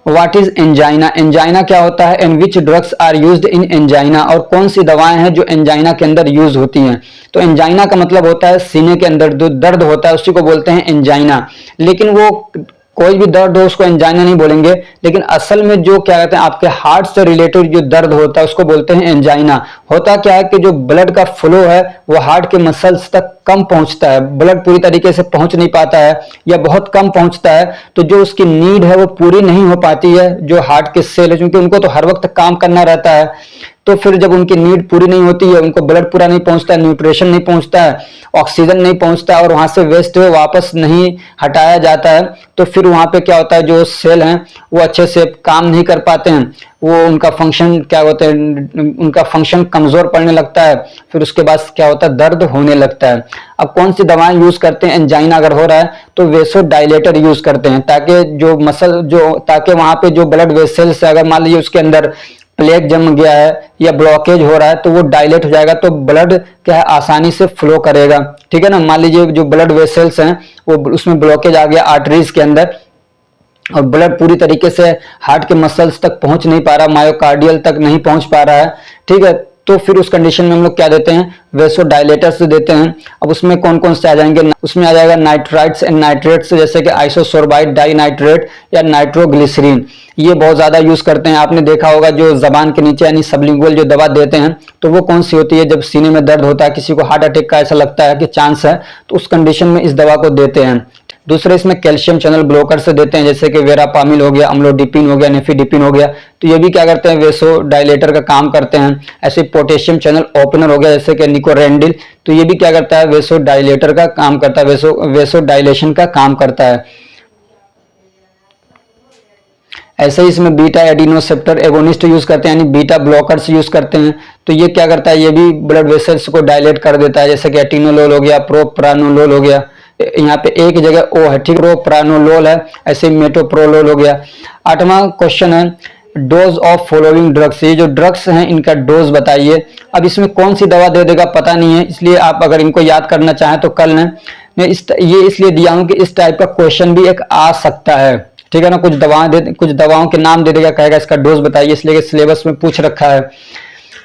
व्हाट इज एंजाइना। एंजाइना क्या होता है, and which drugs are used in angina, और कौन सी दवाएं हैं जो एंजाइना के अंदर यूज होती हैं। तो एंजाइना का मतलब होता है सीने के अंदर जो दर्द होता है उसी को बोलते हैं एंजाइना। लेकिन वो कोई भी दर्द हो उसको एंजाइना नहीं बोलेंगे, लेकिन असल में जो क्या कहते हैं, आपके हार्ट से रिलेटेड जो दर्द होता है उसको बोलते हैं एंजाइना। होता क्या है कि जो ब्लड का फ्लो है वो हार्ट के मसल्स तक कम पहुंचता है, ब्लड पूरी तरीके से पहुंच नहीं पाता है या बहुत कम पहुंचता है, तो जो उसकी नीड है वो पूरी नहीं हो पाती है जो हार्ट के सेल है, क्योंकि उनको तो हर वक्त काम करना रहता है। तो फिर जब उनकी नीड पूरी नहीं होती है, उनको ब्लड पूरा नहीं पहुंचता है, न्यूट्रिशन नहीं पहुंचता है, ऑक्सीजन नहीं पहुंचता है और वहां से वेस्ट वापस नहीं हटाया जाता है, तो फिर वहां पे क्या होता है, जो सेल हैं वो अच्छे से काम नहीं कर पाते हैं, वो उनका फंक्शन क्या होता है, उनका फंक्शन कमजोर पड़ने लगता है, फिर उसके बाद क्या होता है, दर्द होने लगता है। अब कौन सी दवाएं यूज करते हैं, एंजाइना अगर हो रहा है तो वेसो डायलेटर यूज करते हैं, ताकि जो मसल जो ताकि वहां पे जो ब्लड वेसल्स है, अगर मान लीजिए उसके अंदर प्लेग जम गया है या ब्लॉकेज हो रहा है तो वो डायलेट हो जाएगा, तो ब्लड क्या है आसानी से फ्लो करेगा, ठीक है ना। मान लीजिए जो ब्लड वेसल्स हैं वो उसमें ब्लॉकेज आ गया आर्टरीज के अंदर और ब्लड पूरी तरीके से हार्ट के मसल्स तक पहुंच नहीं पा रहा, मायोकार्डियल तक नहीं पहुंच पा रहा है, ठीक है। तो फिर उस कंडीशन में हम लोग क्या देते हैं, वेसो डायलेटर्स देते हैं। अब उसमें कौन कौन से आ जाएंगे, उसमें आ जाएगा नाइट्राइट्स एंड नाइट्रेट्स, जैसे कि आइसोसोर्बाइड डाइनाइट्रेट या नाइट्रोग्लिसरीन, ये बहुत ज्यादा यूज करते हैं। आपने देखा होगा जो जबान के नीचे यानी सबलिंगुअल जो दवा देते हैं तो वो कौन सी होती है, जब सीने में दर्द होता है, किसी को हार्ट अटैक का ऐसा लगता है कि चांस है, तो उस कंडीशन में इस दवा को देते हैं। दूसरे इसमें कैल्शियम चैनल ब्लॉकर से देते हैं, जैसे कि वेरापामिल हो गया, अम्लोडिपिन हो गया, नेफिडिपिन हो गया, तो ये भी क्या करते हैं, वेसो डायलेटर का काम करते हैं। ऐसे पोटेशियम चैनल ओपनर हो गया जैसे कि निकोरेंडिल, तो ये भी क्या करता है, वेसो डायलेटर का काम करता है, वेसो डायलेशन का काम करता है। ऐसे ही इसमें बीटा एडिनोसेप्टर एगोनिस्ट यूज करते हैं, यानी बीटा ब्लॉकर्स यूज करते हैं, तो ये क्या करता है, ये भी ब्लड वेसल्स को डायलेट कर देता है, जैसे कि एटिनोलोल हो गया, प्रोप्रानोलोल हो गया, यहाँ पे एक जगह ओ है, ठीक, प्रोप्रानोलोल है, ऐसे मेटोप्रोलोल हो गया। 8वां क्वेश्चन है डोज ऑफ फॉलोइंग ड्रग्स, ये जो ड्रग्स हैं इनका डोज बताइए। अब इसमें कौन सी दवा दे देगा पता नहीं है, इसलिए आप अगर इनको याद करना चाहें तो कर लें। मैं ये इसलिए दिया हूं कि इस टाइप का क्वेश्चन भी एक आ सकता है, ठीक है ना। कुछ दवाओं के नाम दे देगा, कहेगा इसका डोज बताइए, इसलिए सिलेबस में पूछ रखा है।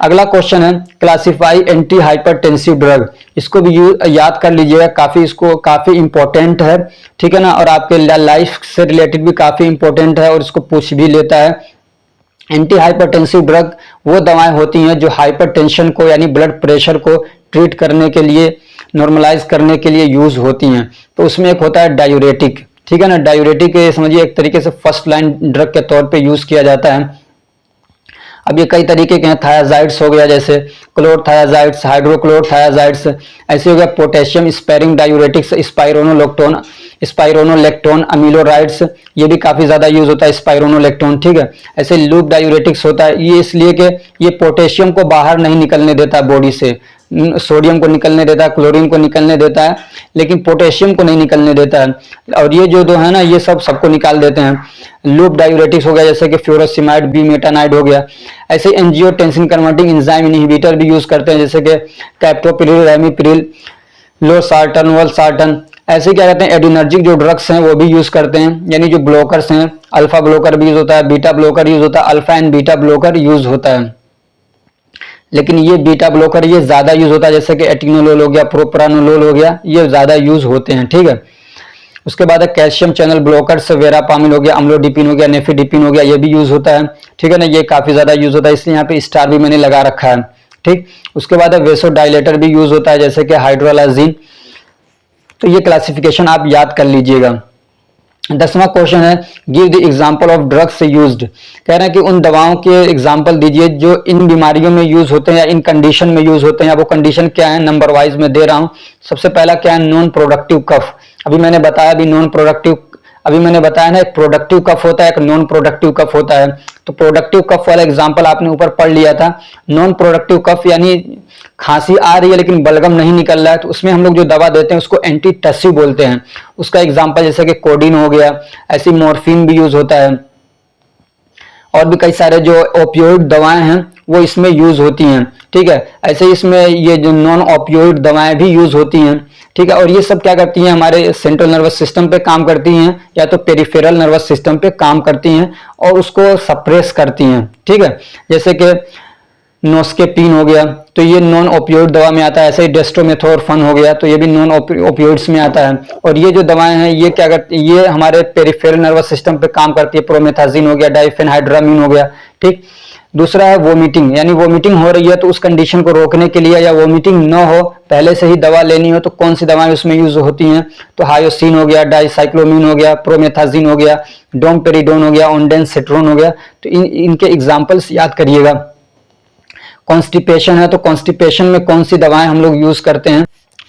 अगला क्वेश्चन है क्लासिफाई एंटी हाइपरटेंसिव ड्रग, इसको भी याद कर लीजिएगा, काफी इंपॉर्टेंट है, ठीक है ना, और आपके लाइफ से रिलेटेड भी काफी इंपॉर्टेंट है और इसको पूछ भी लेता है। एंटी हाइपरटेंसिव ड्रग वो दवाएं होती हैं जो हाइपरटेंशन को यानी ब्लड प्रेशर को ट्रीट करने के लिए, नॉर्मलाइज करने के लिए यूज होती हैं। तो उसमें एक होता है डायूरेटिक, ठीक है ना, डायूरेटिक समझिए एक तरीके से फर्स्ट लाइन ड्रग के तौर पे यूज किया जाता है। अब ये कई तरीके के हैं, थायाजाइड्स हो गया, जैसे क्लोरथायाजाइड्स, हाइड्रोक्लोरथायाजाइड्स, ऐसे हो गया पोटेशियम स्पेरिंग डायूरेटिक्स, स्पाइरोनोलेक्टोन, अमीलोराइड्स, ये भी काफी ज्यादा यूज होता है स्पाइरोनोलेक्टोन, ठीक है। ऐसे लूप डायूरेटिक्स होता है, ये इसलिए कि ये पोटेशियम को बाहर नहीं निकलने देता बॉडी से, सोडियम को निकलने देता है, क्लोरीन को निकलने देता है, लेकिन पोटेशियम को नहीं निकलने देता है, और ये जो दो है ना ये सबको निकाल देते हैं। लूप डायूरेटिक्स हो गया जैसे कि फ्यूरोसिमाइड, बीमेटानाइड हो गया। ऐसे एंजियोटेंसिन कन्वर्टिंग एंजाइम इनहिबिटर भी यूज करते हैं, जैसे कि कैप्टोप्रिल, रेमिप्रिल, लोसार्टन, वलसार्टन। ऐसे क्या कहते हैं एडिनर्जिक जो ड्रग्स हैं वो भी यूज करते हैं, यानी जो ब्लॉकर्स हैं, अल्फा ब्लॉकर भी यूज होता है, बीटा ब्लॉकर यूज होता है, alpha and beta blocker use होता है, लेकिन ये बीटा ब्लॉकर ये ज्यादा यूज होता है, जैसे कि एटिनोलोल हो गया, प्रोप्रानोलोल हो गया, ये ज्यादा यूज होते हैं, ठीक है। उसके बाद कैल्शियम चैनल ब्लॉकर्स, वेरापामिल हो गया, अम्लोडिपिन हो गया, नेफिडिपिन हो गया, ये भी यूज होता है, ठीक है ना, ये काफी ज्यादा यूज होता है, इसलिए यहाँ पे स्टार भी मैंने लगा रखा है, ठीक। उसके बाद वेसो डायलेटर भी यूज होता है, जैसे कि हाइड्रोलाजीन। तो ये क्लासिफिकेशन आप याद कर लीजिएगा। 10वां क्वेश्चन है give the example of drugs used, कह रहे हैं कि उन दवाओं के एग्जांपल दीजिए जो इन बीमारियों में यूज होते हैं या इन कंडीशन में यूज होते हैं, या वो कंडीशन क्या है, नंबर वाइज में दे रहा हूं। सबसे पहला क्या है, नॉन प्रोडक्टिव कफ, अभी मैंने बताया ना, एक प्रोडक्टिव कफ होता है, एक नॉन प्रोडक्टिव कफ होता है। तो प्रोडक्टिव कफ वाला एग्जांपल आपने ऊपर पढ़ लिया था। नॉन प्रोडक्टिव कफ यानी खांसी आ रही है लेकिन बलगम नहीं निकल रहा है, तो उसमें हम लोग जो दवा देते हैं उसको एंटीटसिव बोलते हैं। उसका एग्जांपल जैसे कि कोडीन हो गया, ऐसी मॉर्फिन भी यूज होता है, और भी कई सारे जो ओपियोइड दवाएं हैं वो इसमें यूज होती हैं, ठीक है। ऐसे इसमें ये जो नॉन ओपियोइड दवाएं भी यूज होती हैं, ठीक है। और ये सब क्या करती हैं, हमारे सेंट्रल नर्वस सिस्टम पे काम करती हैं या तो पेरिफेरल नर्वस सिस्टम पे काम करती हैं और उसको सप्रेस करती हैं, ठीक है। जैसे कि नोस्केपिन हो गया, तो ये नॉन ओपियोइड दवा में आता है। ऐसे ही डेस्टोमेथोर्फन हो गया, तो ये भी नॉन ओपियोइड्स में आता है। और ये जो दवाएं हैं ये क्या करती है, ये हमारे पेरिफेरल नर्वस सिस्टम पे काम करती है। प्रोमेथाजिन हो गया, डाइफेनहाइड्रामिन हो गया, ठीक। दूसरा है वोमिटिंग, यानी वोमिटिंग हो रही है तो उस कंडीशन को रोकने के लिए या वोमिटिंग न हो पहले से ही दवा लेनी हो तो कौन सी दवाएं उसमें यूज होती हैं, तो हायोसिन हो गया, डाइसाइक्लोमिन हो गया, प्रोमेथाजिन हो गया, डोमपेरिडोन हो गया, ओंडेनसेट्रोन हो गया। तो इनके एग्जांपल्स याद करिएगा। कॉन्स्टिपेशन है तो कॉन्स्टिपेशन में कौन सी दवाएं हम लोग यूज करते हैं,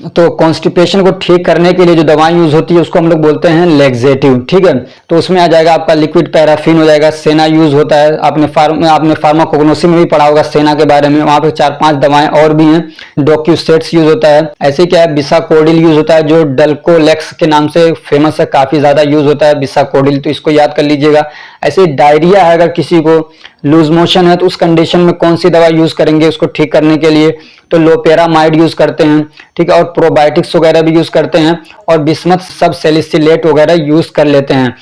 तो कॉन्स्टिपेशन को ठीक करने के लिए जो दवाएं यूज होती है उसको हम लोग बोलते हैं लेक्सेटिव। ठीक है, तो उसमें आ जाएगा आपका लिक्विड पैराफिन हो जाएगा, सेना यूज होता है, आपने फार्माकोग्नोसी में भी पढ़ा होगा सेना के बारे में, वहां पे 4-5 दवाएं और भी हैं। डोक्यूसेट्स यूज होता है, ऐसे क्या है बिसाकोडिल यूज होता है जो डल्कोलेक्स के नाम से फेमस है, काफी ज्यादा यूज होता है बिसाकोडिल, तो इसको याद कर लीजिएगा। ऐसे डायरिया है, अगर किसी को लूज मोशन है तो उस कंडीशन में कौन सी दवा यूज करेंगे उसको ठीक करने के लिए, तो लोपेरामाइड यूज करते हैं। ठीक है, और प्रोबायोटिक्स वगैरह भी यूज करते हैं और बिस्मथ सब सैलिसिलेट वगैरह यूज कर लेते हैं।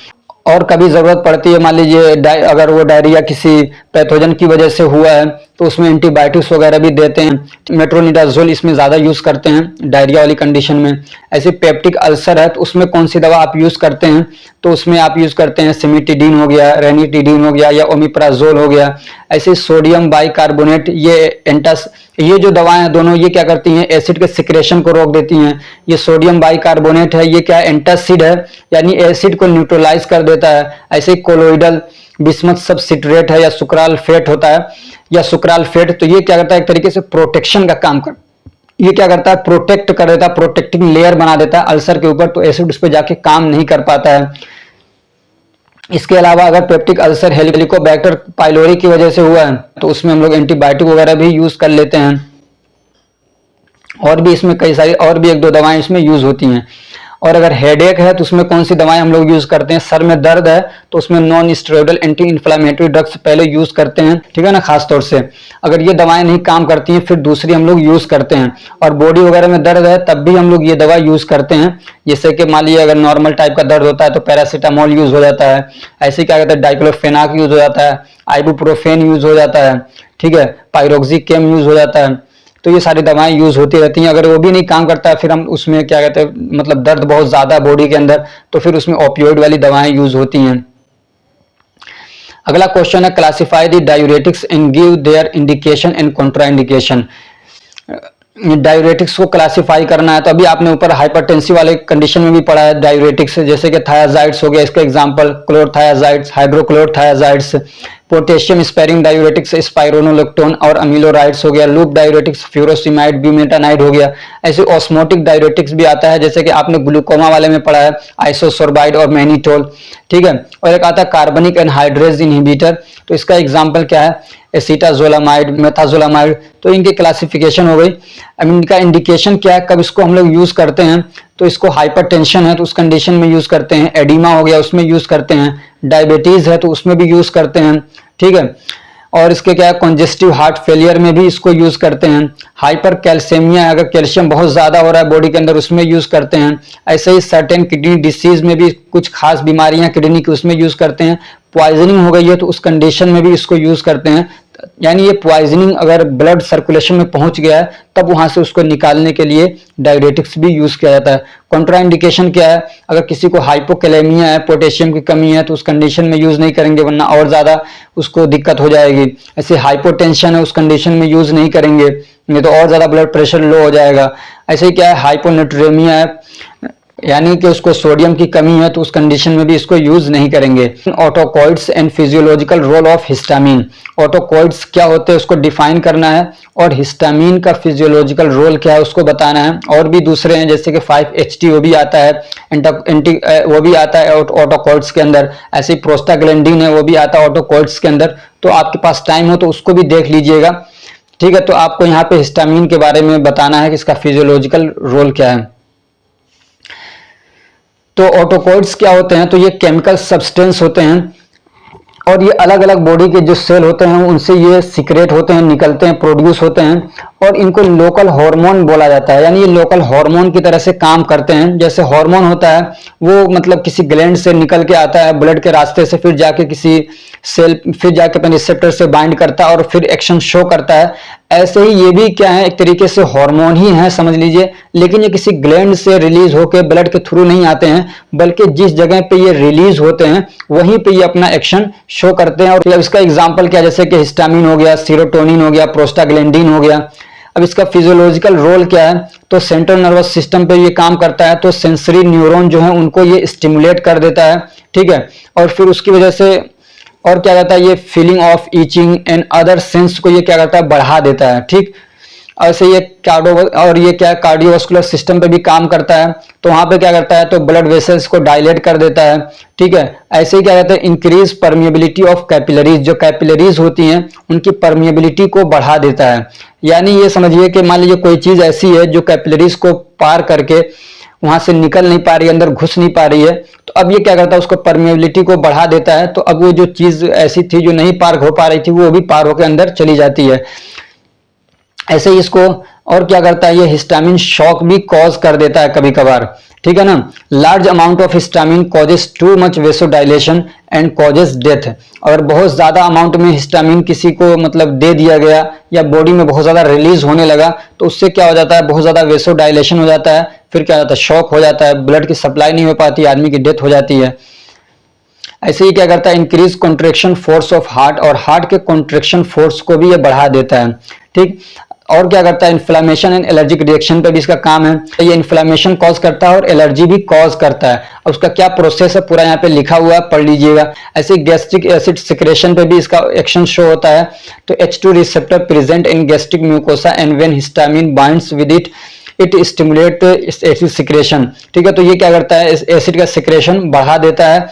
और कभी जरूरत पड़ती है, मान लीजिए अगर वो डायरिया किसी पैथोजन की वजह से हुआ है तो उसमें एंटीबायोटिक्स वगैरह भी देते हैं। मेट्रोनिडाजोल इसमें ज्यादा यूज करते हैं डायरिया वाली कंडीशन में। ऐसे पेप्टिक अल्सर है तो उसमें कौन सी दवा आप यूज करते हैं, तो उसमें आप यूज करते हैं सिमिटिडीन हो गया, रेनिटिडीन हो गया या ओमिप्राजोल हो गया। ऐसे सोडियम बाइकार्बोनेट, ये जो दवाएं हैं दोनों ये क्या करती हैं, एसिड के सिक्रेशन को रोक देती हैं। ये सोडियम बाइकार्बोनेट है, ये क्या एंटासिड है, यानी एसिड को न्यूट्रलाइज कर देता है। ऐसे कोलोइडल बिस्मथ सब सिट्रेट है या सुक्राल फेट होता है या सुक्राल फेट, तो ये क्या करता है एक तरीके से प्रोटेक्शन का काम ये क्या करता है प्रोटेक्ट कर देता है, प्रोटेक्टिंग लेयर बना देता है अल्सर के ऊपर, तो एसिड उस पर जाके काम नहीं कर पाता है। इसके अलावा अगर पेप्टिक अल्सर हेलिकोबैक्टर पाइलोरी की वजह से हुआ है तो उसमें हम लोग एंटीबायोटिक वगैरह भी यूज कर लेते हैं। और भी इसमें कई सारी और भी 1-2 दवाएं इसमें यूज होती हैं। और अगर हेडेक है तो उसमें कौन सी दवाएं हम लोग यूज करते हैं, सर में दर्द है तो उसमें non steroidal anti inflammatory drugs पहले यूज करते हैं। ठीक है ना, खास तौर से अगर ये दवाएं नहीं काम करती हैं फिर दूसरी हम लोग यूज करते हैं। और बॉडी वगैरह में दर्द है तब भी हम लोग ये दवा यूज करते हैं। जैसे कि मान लीजिए अगर नॉर्मल टाइप का दर्द होता है तो पैरासीटामोल यूज हो जाता है। ऐसे क्या कहते हैं डाइक्लोफेनाक यूज हो जाता है, आइबुप्रोफेन यूज हो जाता है। ठीक है, पायरोक्सिकेम यूज हो जाता है। तो ये सारी दवाएं यूज होती रहती हैं। अगर वो भी नहीं काम करता है फिर हम उसमें क्या कहते हैं, मतलब दर्द बहुत ज्यादा बॉडी के अंदर, तो फिर उसमें ओपियोइड वाली दवाएं यूज होती हैं। अगला क्वेश्चन है classify the diuretics and give their indication and contraindication. Diuretics को क्लासिफाई करना है तो अभी आपने ऊपर हाइपरटेंसिव वाले कंडीशन में भी पढ़ा है डायूरेटिक्स, जैसे कि थायाजाइड्स हो गया, इसका example chlorothiazides, hydrochlorothiazides. Potassium sparing diuretics spironolactone और अमीलोराइड्स हो गया। लूप डायूरेटिक्स फ्यूरोसिमाइड, ब्यूमेटानाइड हो गया। ऐसे ऑस्मोटिक डायूरेटिक्स भी आता है, जैसे कि आपने ग्लूकोमा वाले में पढ़ा है आइसोसोर्बाइड और मैनिटोल। ठीक है, और एक आता है कार्बनिक एनहाइड्रेज इनहिबिटर, तो इसका एग्जाम्पल क्या है, एसिटाजोलामाइड, मेथाजोलामाइड। तो इनकी क्लासिफिकेशन हो गई। अब इनका इंडिकेशन क्या है, कब इसको हम लोग यूज करते हैं, तो इसको हाइपरटेंशन है तो उस कंडीशन में यूज करते हैं, एडिमा हो गया उसमें यूज करते हैं, डायबिटीज है तो उसमें भी यूज करते हैं। ठीक है, और इसके क्या है कॉन्जेस्टिव हार्ट फेलियर में भी इसको यूज करते हैं। हाइपर कैल्सियमिया, अगर कैल्शियम बहुत ज्यादा हो रहा है बॉडी के अंदर उसमें यूज करते हैं। ऐसे ही सर्टेन किडनी डिसीज में भी कुछ खास बीमारियां किडनी की उसमें यूज करते हैं। पॉइजनिंग हो गई है तो उस कंडीशन में भी इसको यूज करते हैं। यानी ये पॉइजनिंग अगर ब्लड सर्कुलेशन में पहुंच गया है तब वहां से उसको निकालने के लिए डायूरेटिक्स भी यूज किया जाता है। कॉन्ट्राइंडिकेशन क्या है, अगर किसी को हाइपोकैलेमिया है, पोटेशियम की कमी है तो उस कंडीशन में यूज नहीं करेंगे वरना और ज्यादा उसको दिक्कत हो जाएगी। ऐसे हाइपोटेंशन है उस कंडीशन में यूज नहीं करेंगे, नहीं तो और ज्यादा ब्लड प्रेशर लो हो जाएगा। ऐसे ही क्या है हाइपोनेट्रेमिया है, यानी कि उसको सोडियम की कमी है तो उस कंडीशन में भी इसको यूज नहीं करेंगे। Autacoids and physiological role of histamine, autacoids क्या होते हैं उसको डिफाइन करना है और हिस्टामिन का फिजियोलॉजिकल रोल क्या है उसको बताना है। और भी दूसरे हैं जैसे कि 5-HT वो भी आता है, वो भी आता है ऑटोकॉइड्स के अंदर। ऐसे प्रोस्टाग्लैंडिन है वो भी आता है ऑटोकॉइड्स के अंदर। तो आपके पास टाइम हो तो उसको भी देख लीजिएगा। ठीक है, तो आपको यहाँ पे हिस्टामिन के बारे में बताना है कि इसका फिजियोलॉजिकल रोल क्या है। तो ऑटोकॉइड्स क्या होते हैं, तो ये केमिकल सब्सटेंस होते हैं और ये अलग अलग बॉडी के जो सेल होते हैं उनसे ये सीक्रेट होते हैं, निकलते हैं, प्रोड्यूस होते हैं और इनको लोकल हार्मोन बोला जाता है। यानी ये लोकल हार्मोन की तरह से काम करते हैं। जैसे हार्मोन होता है वो मतलब किसी ग्लैंड से निकल के आता है ब्लड के रास्ते से, फिर जाके किसी सेल, फिर जाके अपने रिसेप्टर से बाइंड करता है और फिर एक्शन शो करता है। ऐसे ही ये भी क्या है, एक तरीके से हार्मोन ही है समझ लीजिए, लेकिन ये किसी ग्लैंड से रिलीज होकर ब्लड के थ्रू नहीं आते हैं, बल्कि जिस जगह पे ये रिलीज होते हैं वहीं पे ये अपना एक्शन शो करते हैं। और इसका एग्जांपल क्या, जैसे कि हिस्टामिन हो गया, सीरोटोनिन हो गया, प्रोस्टाग्लैंडिन हो गया। अब इसका फिजियोलॉजिकल रोल क्या है, तो सेंट्रल नर्वस सिस्टम पे ये काम करता है, तो सेंसरी न्यूरॉन जो है उनको ये स्टिमुलेट कर देता है। ठीक है, और फिर उसकी वजह से और क्या कहता है ये feeling of itching and other sense को ये क्या करता है, बढ़ा देता है। ठीक, ऐसे ये कार्डियोवास्कुलर सिस्टम पे भी काम करता है, तो वहां पे क्या करता है, तो ब्लड वेसल्स को डायलेट कर देता है। ठीक है, ऐसे ही क्या कहते हैं, इंक्रीज परमिएबिलिटी ऑफ कैपिलरीज, जो कैपिलरीज होती हैं उनकी परमिएबिलिटी को बढ़ा देता है। यानी ये समझिए कि मान लीजिए कोई चीज ऐसी है जो कैपिलरीज को पार करके वहां से निकल नहीं पा रही है, अंदर घुस नहीं पा रही है, तो अब ये क्या करता है, उसको परमिएबिलिटी को बढ़ा देता है। तो अब वो जो चीज ऐसी थी जो नहीं पार हो पा रही थी, वो भी पार होकर अंदर चली जाती है। ऐसे ही इसको और क्या करता है, ये हिस्टामिन शॉक भी कॉज कर देता है कभी कभार। ठीक है ना, large amount of histamine causes too much vasodilation and causes death. अगर बहुत ज्यादा अमाउंट में हिस्टामिन किसी को मतलब दे दिया गया या बॉडी में बहुत ज्यादा रिलीज होने लगा, तो उससे क्या हो जाता है, बहुत ज्यादा वेसोडाइलेशन हो जाता है, फिर क्या होता है, शॉक हो जाता है, ब्लड की सप्लाई नहीं हो पाती, आदमी की डेथ हो जाती है। ऐसे ही क्या करता है, increase contraction force of heart, और हार्ट के कॉन्ट्रेक्शन फोर्स को भी ये बढ़ा देता है। ठीक, और क्या करता है, इन्फ्लामेशन एंड एलर्जिक रिएक्शन पे भी इसका काम है। ये इन्फ्लामेशन कॉज करता है और एलर्जी भी कॉज करता है। अब उसका क्या प्रोसेस है पूरा यहाँ पे लिखा हुआ है, पढ़ लीजिएगा। ऐसे गैस्ट्रिक एसिड सिक्रेशन पे भी इसका एक्शन शो होता है। तो H2 receptor present in gastric mucosa and when histamine binds with it stimulate acid secretion. ठीक है, तो ये क्या करता है, एसिड का सिक्रेशन बढ़ा देता है।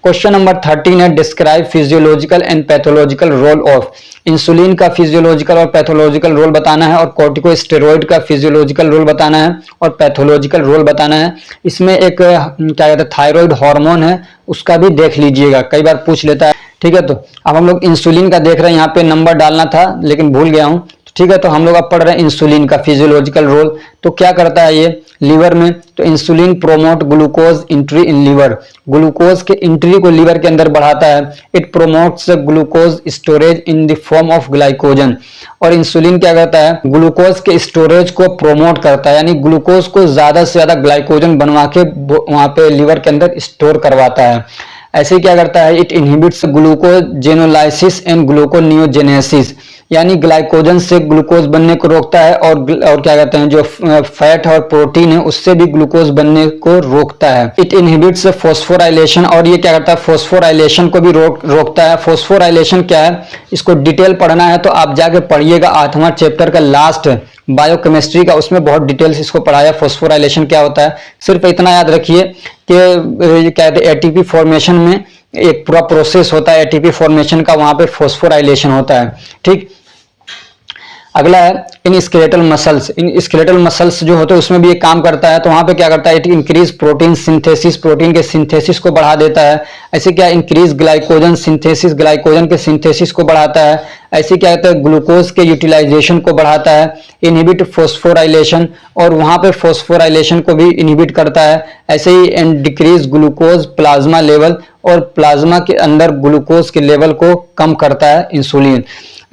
क्वेश्चन नंबर 13 है, describe physiological and pathological role of. Insulin का फिजियोलॉजिकल और पैथोलॉजिकल रोल बताना है, और कॉर्टिकोस्टेरॉइड का फिजियोलॉजिकल रोल बताना है और पैथोलॉजिकल रोल बताना है। इसमें एक क्या कहते हैं, थायराइड हार्मोन है, उसका भी देख लीजिएगा, कई बार पूछ लेता है। ठीक है, तो अब हम लोग इंसुलिन का देख रहे हैं, यहाँ पे नंबर डालना था लेकिन भूल गया हूँ। ठीक है, तो हम लोग अब पढ़ रहे हैं इंसुलिन का फिजियोलॉजिकल रोल। तो क्या करता है ये लीवर में, तो insulin promote glucose entry in liver, glucose के एंट्री को लीवर के अंदर बढ़ाता है। It promotes glucose storage in the form of glycogen, और इंसुलिन क्या करता है, ग्लूकोज के स्टोरेज को प्रोमोट करता है, यानी ग्लूकोज को ज्यादा से ज्यादा ग्लाइकोजन बनवा के वहां पे लीवर के अंदर स्टोर करवाता है। ऐसे क्या करता है, इट इनहिबिट्स ग्लूकोजेनोलाइसिस एंड ग्लूकोनियोजेनेसिस, यानी ग्लाइकोजन से ग्लूकोज बनने को रोकता है, और क्या कहते हैं, जो फैट और प्रोटीन है उससे भी ग्लूकोज बनने को रोकता है। इट इनहिबिट्स फॉस्फोराइलेशन, और ये क्या करता है, फॉस्फोराइलेशन को भी रोकता है। फॉस्फोराइलेशन क्या है, इसको डिटेल पढ़ना है तो आप जाके पढ़िएगा, 8वां चैप्टर का लास्ट बायोकेमिस्ट्री का, उसमें बहुत डिटेल्स इसको पढ़ाया, फॉस्फोराइलेशन क्या होता है। सिर्फ इतना याद रखिए कि क्या कहते हैं, एटीपी फॉर्मेशन में एक पूरा प्रोसेस होता है एटीपी फॉर्मेशन का, वहां पे फॉस्फोराइलेशन होता है। ठीक, अगला है in skeletal muscles. In skeletal muscles जो होते हैं उसमें भी एक काम करता है, तो वहां पे क्या करता है, it increase protein synthesis, protein के सिंथेसिस को बढ़ा देता है। ऐसे क्या, इंक्रीज ग्लाइकोजन सिंथेसिस, ग्लाइकोजन के सिंथेसिस को बढ़ाता है। ऐसे क्या कहता है, ग्लूकोज के यूटिलाइजेशन को बढ़ाता है। इनहिबिट फॉस्फोराइलेशन, और वहां पे फॉस्फोराइलेशन को भी इनहिबिट करता है। ऐसे ही and decrease glucose plasma level, और प्लाज्मा के अंदर ग्लूकोज के लेवल को कम करता है इंसुलिन।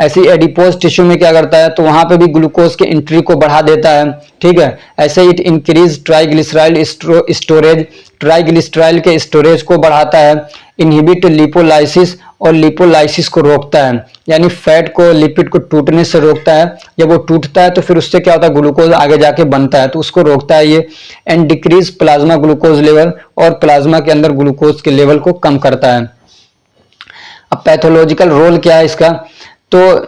ऐसे एडिपोज टिश्यू में क्या करता है, तो वहां पे भी ग्लूकोज के एंट्री को बढ़ा देता है। ठीक है, ऐसे it increase triglyceride storage, triglyceride के स्टोरेज को बढ़ाता है। इनहिबिट लिपोलाइसिस, और लिपोलाइसिस को रोकता है, यानी फैट को, लिपिड को टूटने से रोकता है। जब वो टूटता है तो फिर उससे क्या होता है, ग्लूकोज आगे जाके बनता है, तो उसको रोकता है ये। And decrease plasma glucose level, और प्लाज्मा के अंदर ग्लूकोज के लेवल को कम करता है। अब पैथोलॉजिकल रोल क्या है इसका, तो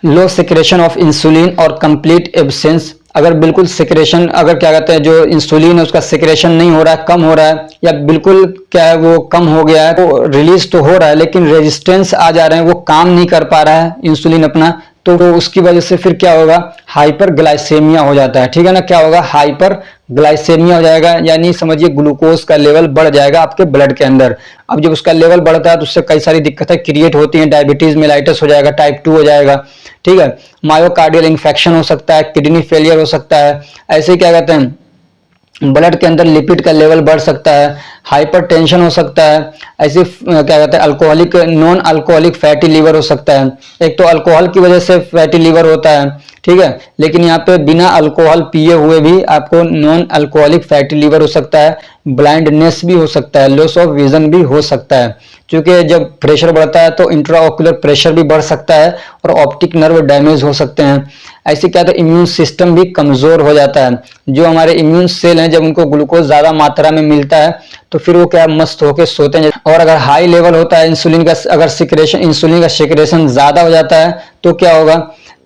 लो सिक्रेशन ऑफ इंसुलिन और कंप्लीट एब्सेंस, अगर बिल्कुल सिक्रेशन, अगर क्या कहते हैं, जो इंसुलिन है उसका सिक्रेशन नहीं हो रहा है, कम हो रहा है, या बिल्कुल क्या है वो कम हो गया है, तो रिलीज तो हो रहा है लेकिन रेजिस्टेंस आ जा रहे हैं, वो काम नहीं कर पा रहा है इंसुलिन अपना, तो उसकी वजह से फिर क्या होगा, हाइपर ग्लाइसेमिया हो जाता है। ठीक है ना, क्या होगा, हाइपर ग्लाइसेमिया हो जाएगा, यानी समझिए ग्लूकोज का लेवल बढ़ जाएगा आपके ब्लड के अंदर। अब जब उसका लेवल बढ़ता है तो उससे कई सारी दिक्कतें क्रिएट होती हैं, डायबिटीज मेलाइटिस हो जाएगा, टाइप 2 हो जाएगा। ठीक है, मायोकार्डियल इन्फेक्शन हो सकता है, किडनी फेलियर हो सकता है। ऐसे क्या कहते हैं, ब्लड के अंदर लिपिड का लेवल बढ़ सकता है, हाइपरटेंशन हो सकता है। ऐसे क्या कहते हैं, alcoholic, non alcoholic fatty liver हो सकता है। एक तो अल्कोहल की वजह से फैटी लीवर होता है, ठीक है। लेकिन यहाँ पे बिना अल्कोहल पिए हुए भी आपको नॉन अल्कोहलिक फैटी लीवर हो सकता है, ब्लाइंडनेस भी हो सकता है, लॉस ऑफ विजन भी हो सकता है। क्योंकि जब प्रेशर बढ़ता है तो इंट्राओक्यूलर प्रेशर भी बढ़ सकता है और ऑप्टिक नर्व डैमेज हो सकते हैं। ऐसे क्या होता है, इम्यून सिस्टम भी कमजोर हो जाता है। जो हमारे इम्यून सेल हैं, जब उनको ग्लूकोज ज्यादा मात्रा में मिलता है तो फिर वो क्या मस्त होकर सोते हैं। और अगर हाई लेवल होता है इंसुलिन का, अगर सिक्रेशन, इंसुलिन का सिक्रेशन ज्यादा हो जाता है तो क्या होगा,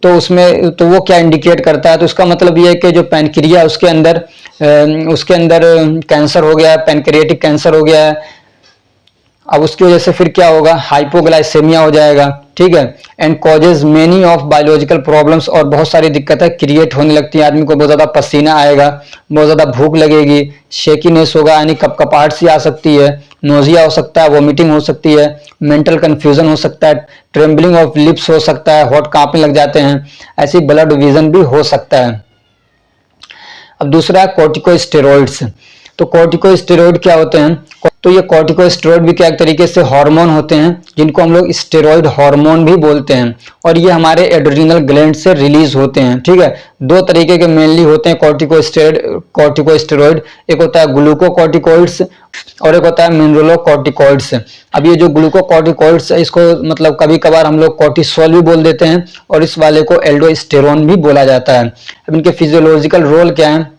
तो उसमें तो वो क्या इंडिकेट करता है, तो इसका मतलब ये है कि जो पैनक्रिया उसके अंदर कैंसर हो गया है, पैनक्रियाटिक कैंसर हो गया है। अब उसकी वजह से फिर क्या होगा, हाइपोग्लाइसेमिया हो जाएगा, ठीक है। And causes many of biological problems, और बहुत सारी दिक्कतें क्रिएट होने लगती है। आदमी को बहुत ज्यादा पसीना आएगा, बहुत ज्यादा भूख लगेगी, शेकीनेस होगा यानी कपकपाहट सी आ सकती है, नोजिया हो सकता है, वोमिटिंग हो सकती है, मेंटल कंफ्यूजन हो सकता है, ट्रेम्बलिंग ऑफ लिप्स हो सकता है, होठ कांपने लग जाते हैं, ऐसी ब्लड विजन भी हो सकता है। अब दूसरा है कॉर्टिकोस्टेरॉइड्स। तो कॉर्टिकोस्टेरॉइड क्या होते हैं, तो ये कॉर्टिकोस्टेरॉइड भी क्या एक तरीके से हार्मोन होते हैं जिनको हम लोग स्टेरॉइड हार्मोन भी बोलते हैं, और ये हमारे एड्रिनल ग्लैंड से रिलीज होते हैं, ठीक है। दो तरीके के मेनली होते हैं कॉर्टिकोस्टेरॉइड, एक होता है ग्लूकोकॉर्टिकॉइड्स और एक होता है मिनरलोकॉर्टिकॉइड्स। अब ये जो ग्लूकोकॉर्टिकॉइड्स है, इसको मतलब कभी कभार हम लोग कॉर्टिसोल भी बोल देते हैं, और इस वाले को एल्डोस्टेरोन भी बोला जाता है। अब इनके फिजियोलॉजिकल रोल क्या है,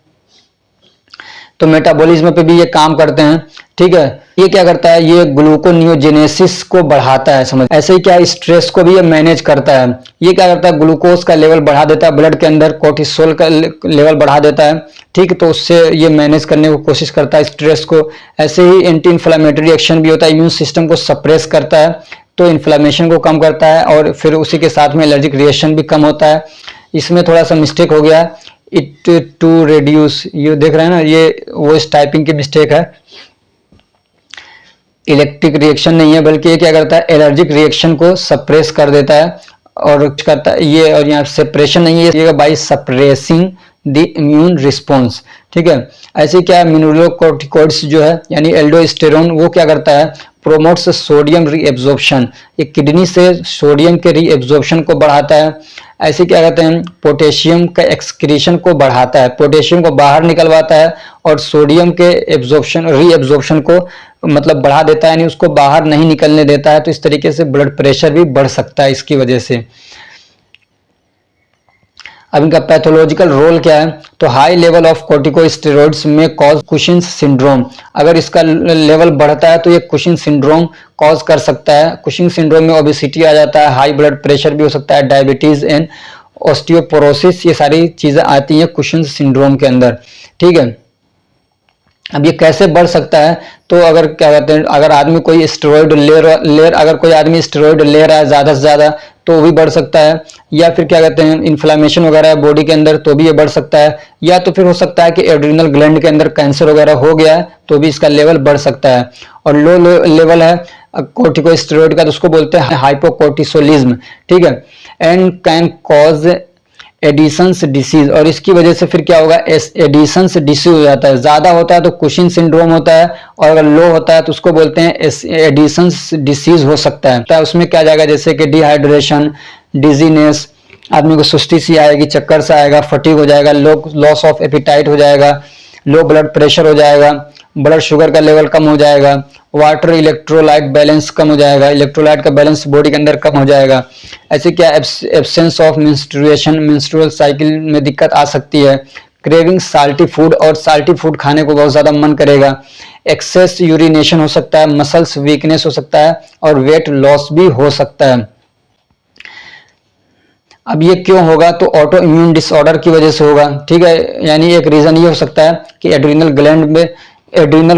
तो मेटाबॉलिज्म पे भी ये काम करते हैं, ठीक है। ये क्या करता है, ये ग्लूकोनियोजेनेसिस को बढ़ाता है, समझ। ऐसे ही क्या स्ट्रेस को भी ये मैनेज करता है। ये क्या करता है, ग्लूकोज का लेवल बढ़ा देता है ब्लड के अंदर, कोर्टिसोल का लेवल बढ़ा देता है, ठीक। तो उससे ये मैनेज करने की कोशिश करता है स्ट्रेस को। ऐसे ही एंटी इन्फ्लामेटरी एक्शन भी होता है, इम्यून सिस्टम को सप्रेस करता है, तो इन्फ्लामेशन को कम करता है, और फिर उसी के साथ में एलर्जिक रिएक्शन भी कम होता है। इसमें थोड़ा सा मिस्टेक हो गया, इट टू रिड्यूस, ये देख रहे हैं ना, ये वो इस टाइपिंग की मिस्टेक है, इलेक्ट्रिक रिएक्शन नहीं है, बल्कि ये क्या करता है, एलर्जिक रिएक्शन को सप्रेस कर देता है और करता है ये, और यहाँ सेपरेशन नहीं है, ये by suppressing the immune response, ठीक है। ऐसे क्या मिनरलोकॉर्टिकॉइड्स जो है यानी एल्डोस्टेरोन, वो क्या करता है, प्रोमोट्स सोडियम रीएब्जॉर्प्शन, ये किडनी से सोडियम के रीएब्जॉर्प्शन को बढ़ाता है। ऐसे क्या कहते हैं, पोटेशियम का एक्सक्रीशन को बढ़ाता है, पोटेशियम को बाहर निकलवाता है, और सोडियम के एब्जॉर्प्शन, रीएब्जॉर्प्शन को मतलब बढ़ा देता है, यानी उसको बाहर नहीं निकलने देता है। तो इस तरीके से ब्लड प्रेशर भी बढ़ सकता है इसकी वजह से। अब इनका पैथोलॉजिकल रोल क्या है, तो हाई लेवल ऑफ कॉर्टिकोस्टेरॉइड्स में कॉज कुशिन्स सिंड्रोम। अगर इसका लेवल बढ़ता है तो ये कुशिन सिंड्रोम कॉज कर सकता है। कुशिन सिंड्रोम में ओबेसिटी आ जाता है, हाई ब्लड प्रेशर भी हो सकता है, डायबिटीज एंड ऑस्टियोपोरोसिस, ये सारी चीजें आती हैं कुशिन सिंड्रोम के अंदर, ठीक है। अब ये कैसे बढ़ सकता है, तो अगर क्या कहते हैं, अगर आदमी कोई स्टेरॉइड अगर कोई आदमी स्टेरॉइड ले रहा है ज्यादा से ज्यादा तो वो भी बढ़ सकता है, या फिर क्या कहते हैं इन्फ्लामेशन वगैरह है बॉडी के अंदर तो भी ये बढ़ सकता है, या तो फिर हो सकता है कि एड्रिनल ग्लैंड के अंदर कैंसर वगैरह हो गया है तो भी इसका लेवल बढ़ सकता है। और लो लेवल है कॉर्टिकोस्टेरॉइड का तो उसको बोलते हैं हाइपोकोर्टिसोलिज्म, ठीक है। And can cause Edison's disease, और इसकी वजह से फिर क्या होगा, एडिसन्स डिसीज हो जाता है। ज्यादा होता है तो कुशिन सिंड्रोम होता है, और अगर लो होता है तो उसको बोलते हैं एडिसन्स डिसीज हो सकता है। उसमें क्या जाएगा, जैसे कि डिहाइड्रेशन, डिजीनेस, आदमी को सुस्ती सी आएगी, चक्कर सा आएगा, फटीग हो जाएगा, लॉस ऑफ एपिटाइट हो जाएगा, लो ब्लड प्रेशर हो जाएगा, ब्लड शुगर का लेवल कम हो जाएगा, वाटर इलेक्ट्रोलाइट बैलेंस कम हो जाएगा, इलेक्ट्रोलाइट का बैलेंस बॉडी के अंदर कम हो जाएगा। ऐसे क्या absence of menstruation, menstrual cycle में दिक्कत आ सकती है। क्रेविंग साल्टी फूड, और साल्टी फूड खाने को बहुत ज्यादा मन करेगा। एक्सेस यूरिनेशन हो सकता है, मसल्स वीकनेस हो सकता है, और वेट लॉस भी हो सकता है। अब ये क्यों होगा, तो ऑटो इम्यून डिसऑर्डर की वजह से होगा, ठीक है। यानी एक रीजन ये हो सकता है कि एड्रिनल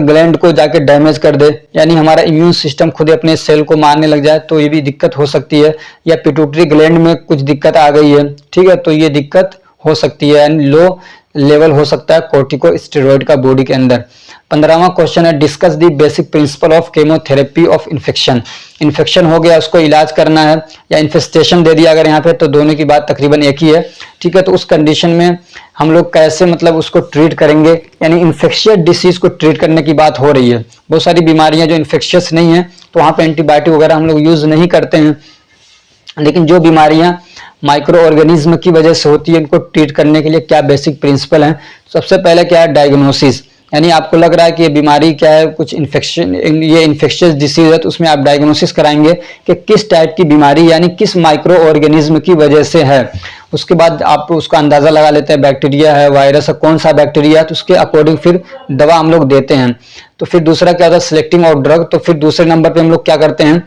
ग्लैंड को जाके डैमेज कर दे, यानी हमारा इम्यून सिस्टम खुद अपने सेल को मारने लग जाए, तो ये भी दिक्कत हो सकती है। या पिट्यूटरी ग्लैंड में कुछ दिक्कत आ गई है, ठीक है, तो ये दिक्कत हो सकती है, यानी लो लेवल हो सकता है कॉर्टिकोस्टेरॉइड का बॉडी के अंदर। 15वां क्वेश्चन है, discuss the basic principle of chemotherapy of infection. Infection हो गया, उसको इलाज करना है, या इन्फेस्टेशन दे दिया अगर यहाँ पे, तो दोनों की बात तकरीबन एक ही है, ठीक है। तो उस कंडीशन में हम लोग कैसे मतलब उसको ट्रीट करेंगे, यानी इन्फेक्शियस डिसीज को ट्रीट करने की बात हो रही है। बहुत सारी बीमारियां जो इन्फेक्शियस नहीं है तो वहां पे एंटीबायोटिक वगैरह हम लोग यूज नहीं करते हैं, लेकिन जो बीमारियां माइक्रो ऑर्गेनिज्म की वजह से होती है, इनको ट्रीट करने के लिए क्या बेसिक प्रिंसिपल है। सबसे पहले क्या है, डायग्नोसिस, यानी आपको लग रहा है कि ये बीमारी क्या है, कुछ इन्फेक्शन, ये इन्फेक्शियस डिसीज है, तो उसमें आप डायग्नोसिस कराएंगे कि किस टाइप की बीमारी यानी किस माइक्रो ऑर्गेनिज्म की वजह से है। उसके बाद आप उसका अंदाजा लगा लेते हैं, बैक्टीरिया है, वायरस है, कौन सा बैक्टीरिया है, तो उसके अकॉर्डिंग फिर दवा हम लोग देते हैं। तो फिर दूसरा क्या होता है, सिलेक्टिंग ऑफ ड्रग, तो फिर दूसरे नंबर पे हम लोग क्या करते हैं,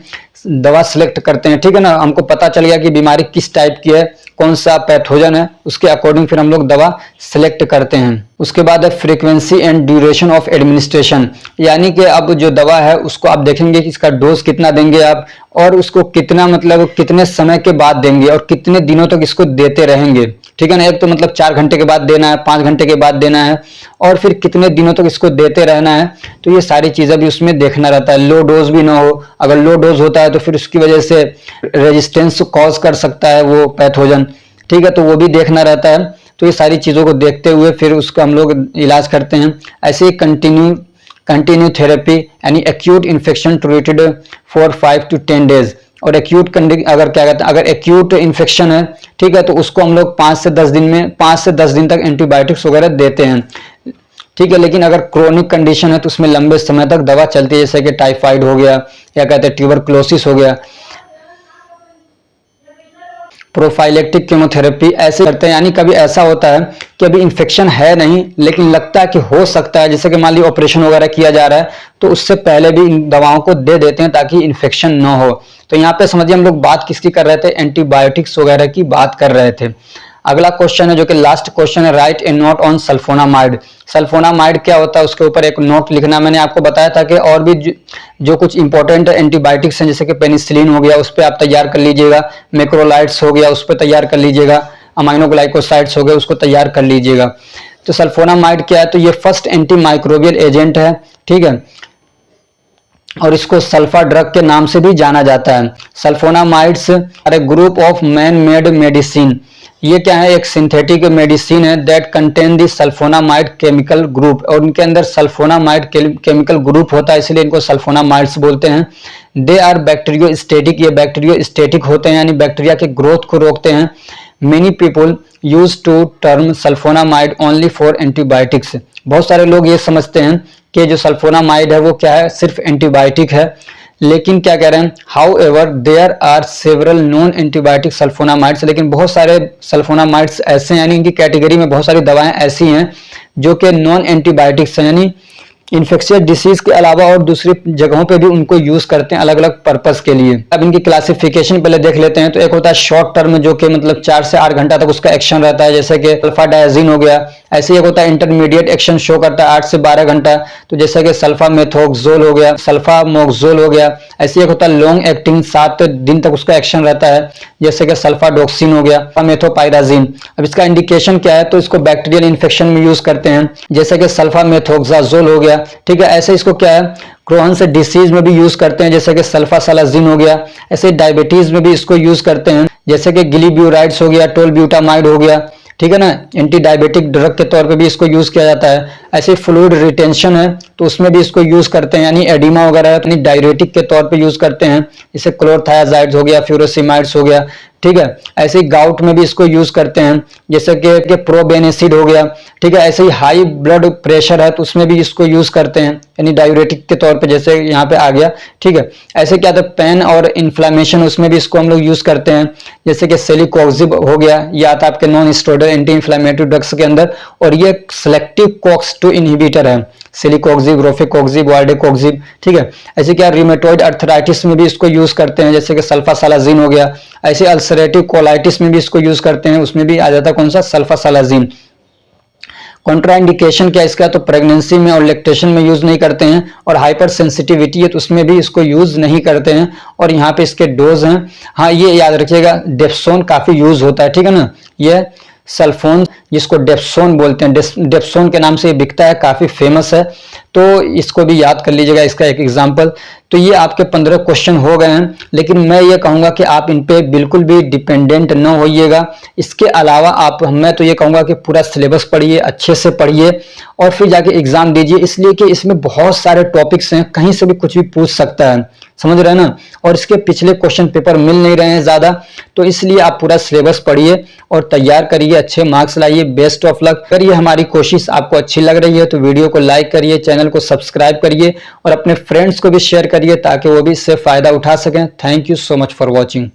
दवा सिलेक्ट करते हैं, ठीक है ना। हमको पता चल गया कि बीमारी किस टाइप की है, कौन सा पैथोजन है, उसके अकॉर्डिंग फिर हम लोग दवा सिलेक्ट करते हैं। उसके बाद है frequency and duration of administration, यानी कि अब जो दवा है उसको आप देखेंगे कि इसका डोज कितना देंगे आप, और उसको कितना मतलब कितने समय के बाद देंगे और कितने दिनों तक इसको देते रहेंगे, ठीक है ना। एक तो मतलब 4 घंटे के बाद देना है, 5 घंटे के बाद देना है, और फिर कितने दिनों तक इसको देते रहना है, तो ये सारी चीजें भी उसमें देखना रहता है। लो डोज भी ना हो, अगर लो डोज होता है तो फिर उसकी वजह से रेजिस्टेंस कॉज कर सकता है वो पैथोजन, ठीक है, तो वो भी देखना रहता है। तो ये सारी चीजों को देखते हुए फिर उसका हम लोग इलाज करते हैं। ऐसे ही कंटिन्यू थेरेपी यानी acute infection treated for 5 to 10 days, और एक्यूट अगर क्या कहते हैं, अगर एक्यूट इन्फेक्शन है, ठीक है, तो उसको हम लोग 5 से 10 दिन तक एंटीबायोटिक्स वगैरह देते हैं, ठीक है। लेकिन अगर क्रोनिक कंडीशन है तो उसमें लंबे समय तक दवा चलती है, जैसे कि टाइफाइड हो गया या कहते हैं ट्यूबरकुलोसिस हो गया, प्रोफाइलेक्टिक केमोथेरेपी ऐसे करते हैं। यानी कभी ऐसा होता है कि अभी इन्फेक्शन है नहीं लेकिन लगता है कि हो सकता है, जैसे कि मान लीजिए ऑपरेशन वगैरह किया जा रहा है, तो उससे पहले भी इन दवाओं को दे देते हैं ताकि इन्फेक्शन ना हो। तो यहाँ पे समझिए हम लोग बात किसकी कर रहे थे, एंटीबायोटिक्स वगैरह की बात कर रहे थे। अगला क्वेश्चन है जो कि लास्ट क्वेश्चन है, write a note on sulphonamide. Sulphonamide क्या होता है उसके ऊपर एक नोट लिखना। मैंने आपको बताया था कि और भी जो कुछ इंपॉर्टेंट एंटीबायोटिक्स हैं, जैसे कि पेनिसिलिन हो गया, उस पर आप तैयार कर लीजिएगा, मैक्रोलाइड्स हो गया उस पर तैयार कर लीजिएगा, अमाइनोग्लाइकोसाइड्स हो गए उसको तैयार कर लीजिएगा। तो सल्फोनामाइड क्या है, तो ये फर्स्ट एंटी माइक्रोबियल एजेंट है, ठीक है, और इसको सल्फा ड्रग के नाम से भी जाना जाता है। Sulphonamides are a group of man made medicine, ये क्या है, एक सिंथेटिक मेडिसिन है that contain the sulphonamide chemical group, और उनके अंदर सल्फोनामाइड केमिकल ग्रुप होता है, इसलिए इनको सल्फोनामाइड्स बोलते हैं। दे आर बैक्टीरियोस्टेटिक, ये बैक्टीरियोस्टेटिक होते हैं यानी बैक्टीरिया के ग्रोथ को रोकते हैं। Many people use to term sulphonamide only for antibiotics, बहुत सारे लोग ये समझते हैं कि जो सल्फोनामाइड है वो क्या है, सिर्फ एंटीबायोटिक है, लेकिन क्या कह रहे हैं, however there are several non antibiotic sulphonamides, लेकिन बहुत सारे सल्फोनामाइड्स ऐसे हैं, यानी इनकी कैटेगरी में बहुत सारी दवाएं ऐसी हैं जो कि नॉन एंटीबायोटिक्स हैं, यानी इन्फेक्शियस डिसीज के अलावा और दूसरी जगहों पे भी उनको यूज करते हैं अलग अलग पर्पस के लिए। अब इनकी क्लासिफिकेशन पहले देख लेते हैं। तो एक होता है शॉर्ट टर्म जो कि मतलब 4 से 8 घंटा तक उसका एक्शन रहता है, जैसे कि अल्फा डायजीन हो गया। ऐसे एक होता है इंटरमीडिएट एक्शन शो करता है 8 से 12 घंटा, तो जैसे कि सल्फामेथोक्सोल हो गया, सल्फामोक्सोल हो गया। ऐसे एक होता है लॉन्ग एक्टिंग 7 दिन तक उसका एक्शन रहता है, जैसे कि सल्फाडोक्सिन हो गया, मेथोपायराजीन। अब इसका इंडिकेशन क्या है, तो इसको बैक्टीरियल इन्फेक्शन में यूज करते हैं, जैसे कि सल्फामेथोक्साजोल हो गया, ठीक है। ऐसे इसको क्या है, क्रोहन्स डिसीज में भी यूज करते हैं, जैसे कि सल्फासालाजिन हो गया। ऐसे डायबिटीज में भी इसको यूज करते हैं, जैसे कि गिलीब्यूराइड्स हो गया, टोलब्यूटामाइड हो गया, ठीक है ना, एंटी डायबिटिक ड्रग के तौर पे भी इसको यूज किया जाता है। ऐसे फ्लूइड रिटेंशन है तो उसमें भी इसको यूज करते हैं, यानी एडिमा वगैरह है तो डायरेटिक के तौर पे यूज करते हैं, जैसे क्लोरथायाजाइड्स हो गया, फ्यूरोसिमाइड्स हो गया, ठीक है। ऐसे ही गाउट में भी इसको यूज करते हैं, जैसे कि प्रोबेनेसिड हो गया, ठीक है। ऐसे ही हाई ब्लड प्रेशर है तो उसमें भी इसको यूज करते हैं, यानी डायरेटिक के तौर पे, जैसे यहाँ पे आ गया, ठीक है। ऐसे क्या था, पेन और इन्फ्लामेशन, उसमें भी इसको हम लोग यूज करते हैं, जैसे कि सेलिकॉक्सिब हो गया, या आता आपके non steroidal anti inflammatory drugs के अंदर, और ये सिलेक्टिव COX-2 इनहिबिटर है, सेलिकॉक्सिब, रोफेकॉक्सिब, वार्डेकॉक्सिब, ठीक है। ऐसे क्या रिमेटॉइड अर्थराइटिस में भी इसको यूज करते हैं, जैसे कि सल्फासालाजिन हो गया। ऐसे अल्सरेटिव कोलाइटिस में भी इसको यूज करते हैं, उसमें भी आ जाता है कौन सा, सल्फासालाजिन। कॉन्ट्राइंडिकेशन क्या इसका, तो प्रेगनेंसी में और लैक्टेशन में यूज नहीं करते हैं, और हाइपर सेंसिटिविटी है तो उसमें भी इसको यूज नहीं करते हैं। और यहाँ पे इसके डोज हैं, हाँ ये याद रखिएगा, डेप्सोन काफी यूज होता है, ठीक है ना। ये सल्फोन जिसको डेप्सोन बोलते हैं, डेप्सोन के नाम से बिकता है, काफी फेमस है। तो इसको भी याद कर लीजिएगा, इसका एक एग्जाम्पल। तो ये आपके 15 क्वेश्चन हो गए हैं, लेकिन मैं ये कहूंगा कि आप इन पे बिल्कुल भी डिपेंडेंट न होइएगा। इसके अलावा मैं तो ये कहूंगा कि पूरा सिलेबस पढ़िए, अच्छे से पढ़िए और फिर जाके एग्जाम दीजिए, इसलिए कि इसमें बहुत सारे टॉपिक्स हैं, कहीं से भी कुछ भी पूछ सकता है, समझ रहे हैं ना। और इसके पिछले क्वेश्चन पेपर मिल नहीं रहे हैं ज्यादा, तो इसलिए आप पूरा सिलेबस पढ़िए और तैयार करिए, अच्छे मार्क्स लाइए। Best of luck. अगर ये हमारी कोशिश आपको अच्छी लग रही है तो वीडियो को लाइक करिए, चैनल को सब्सक्राइब करिए और अपने फ्रेंड्स को भी शेयर करिए ताकि वो भी इससे फायदा उठा सकें। Thank you so much for watching.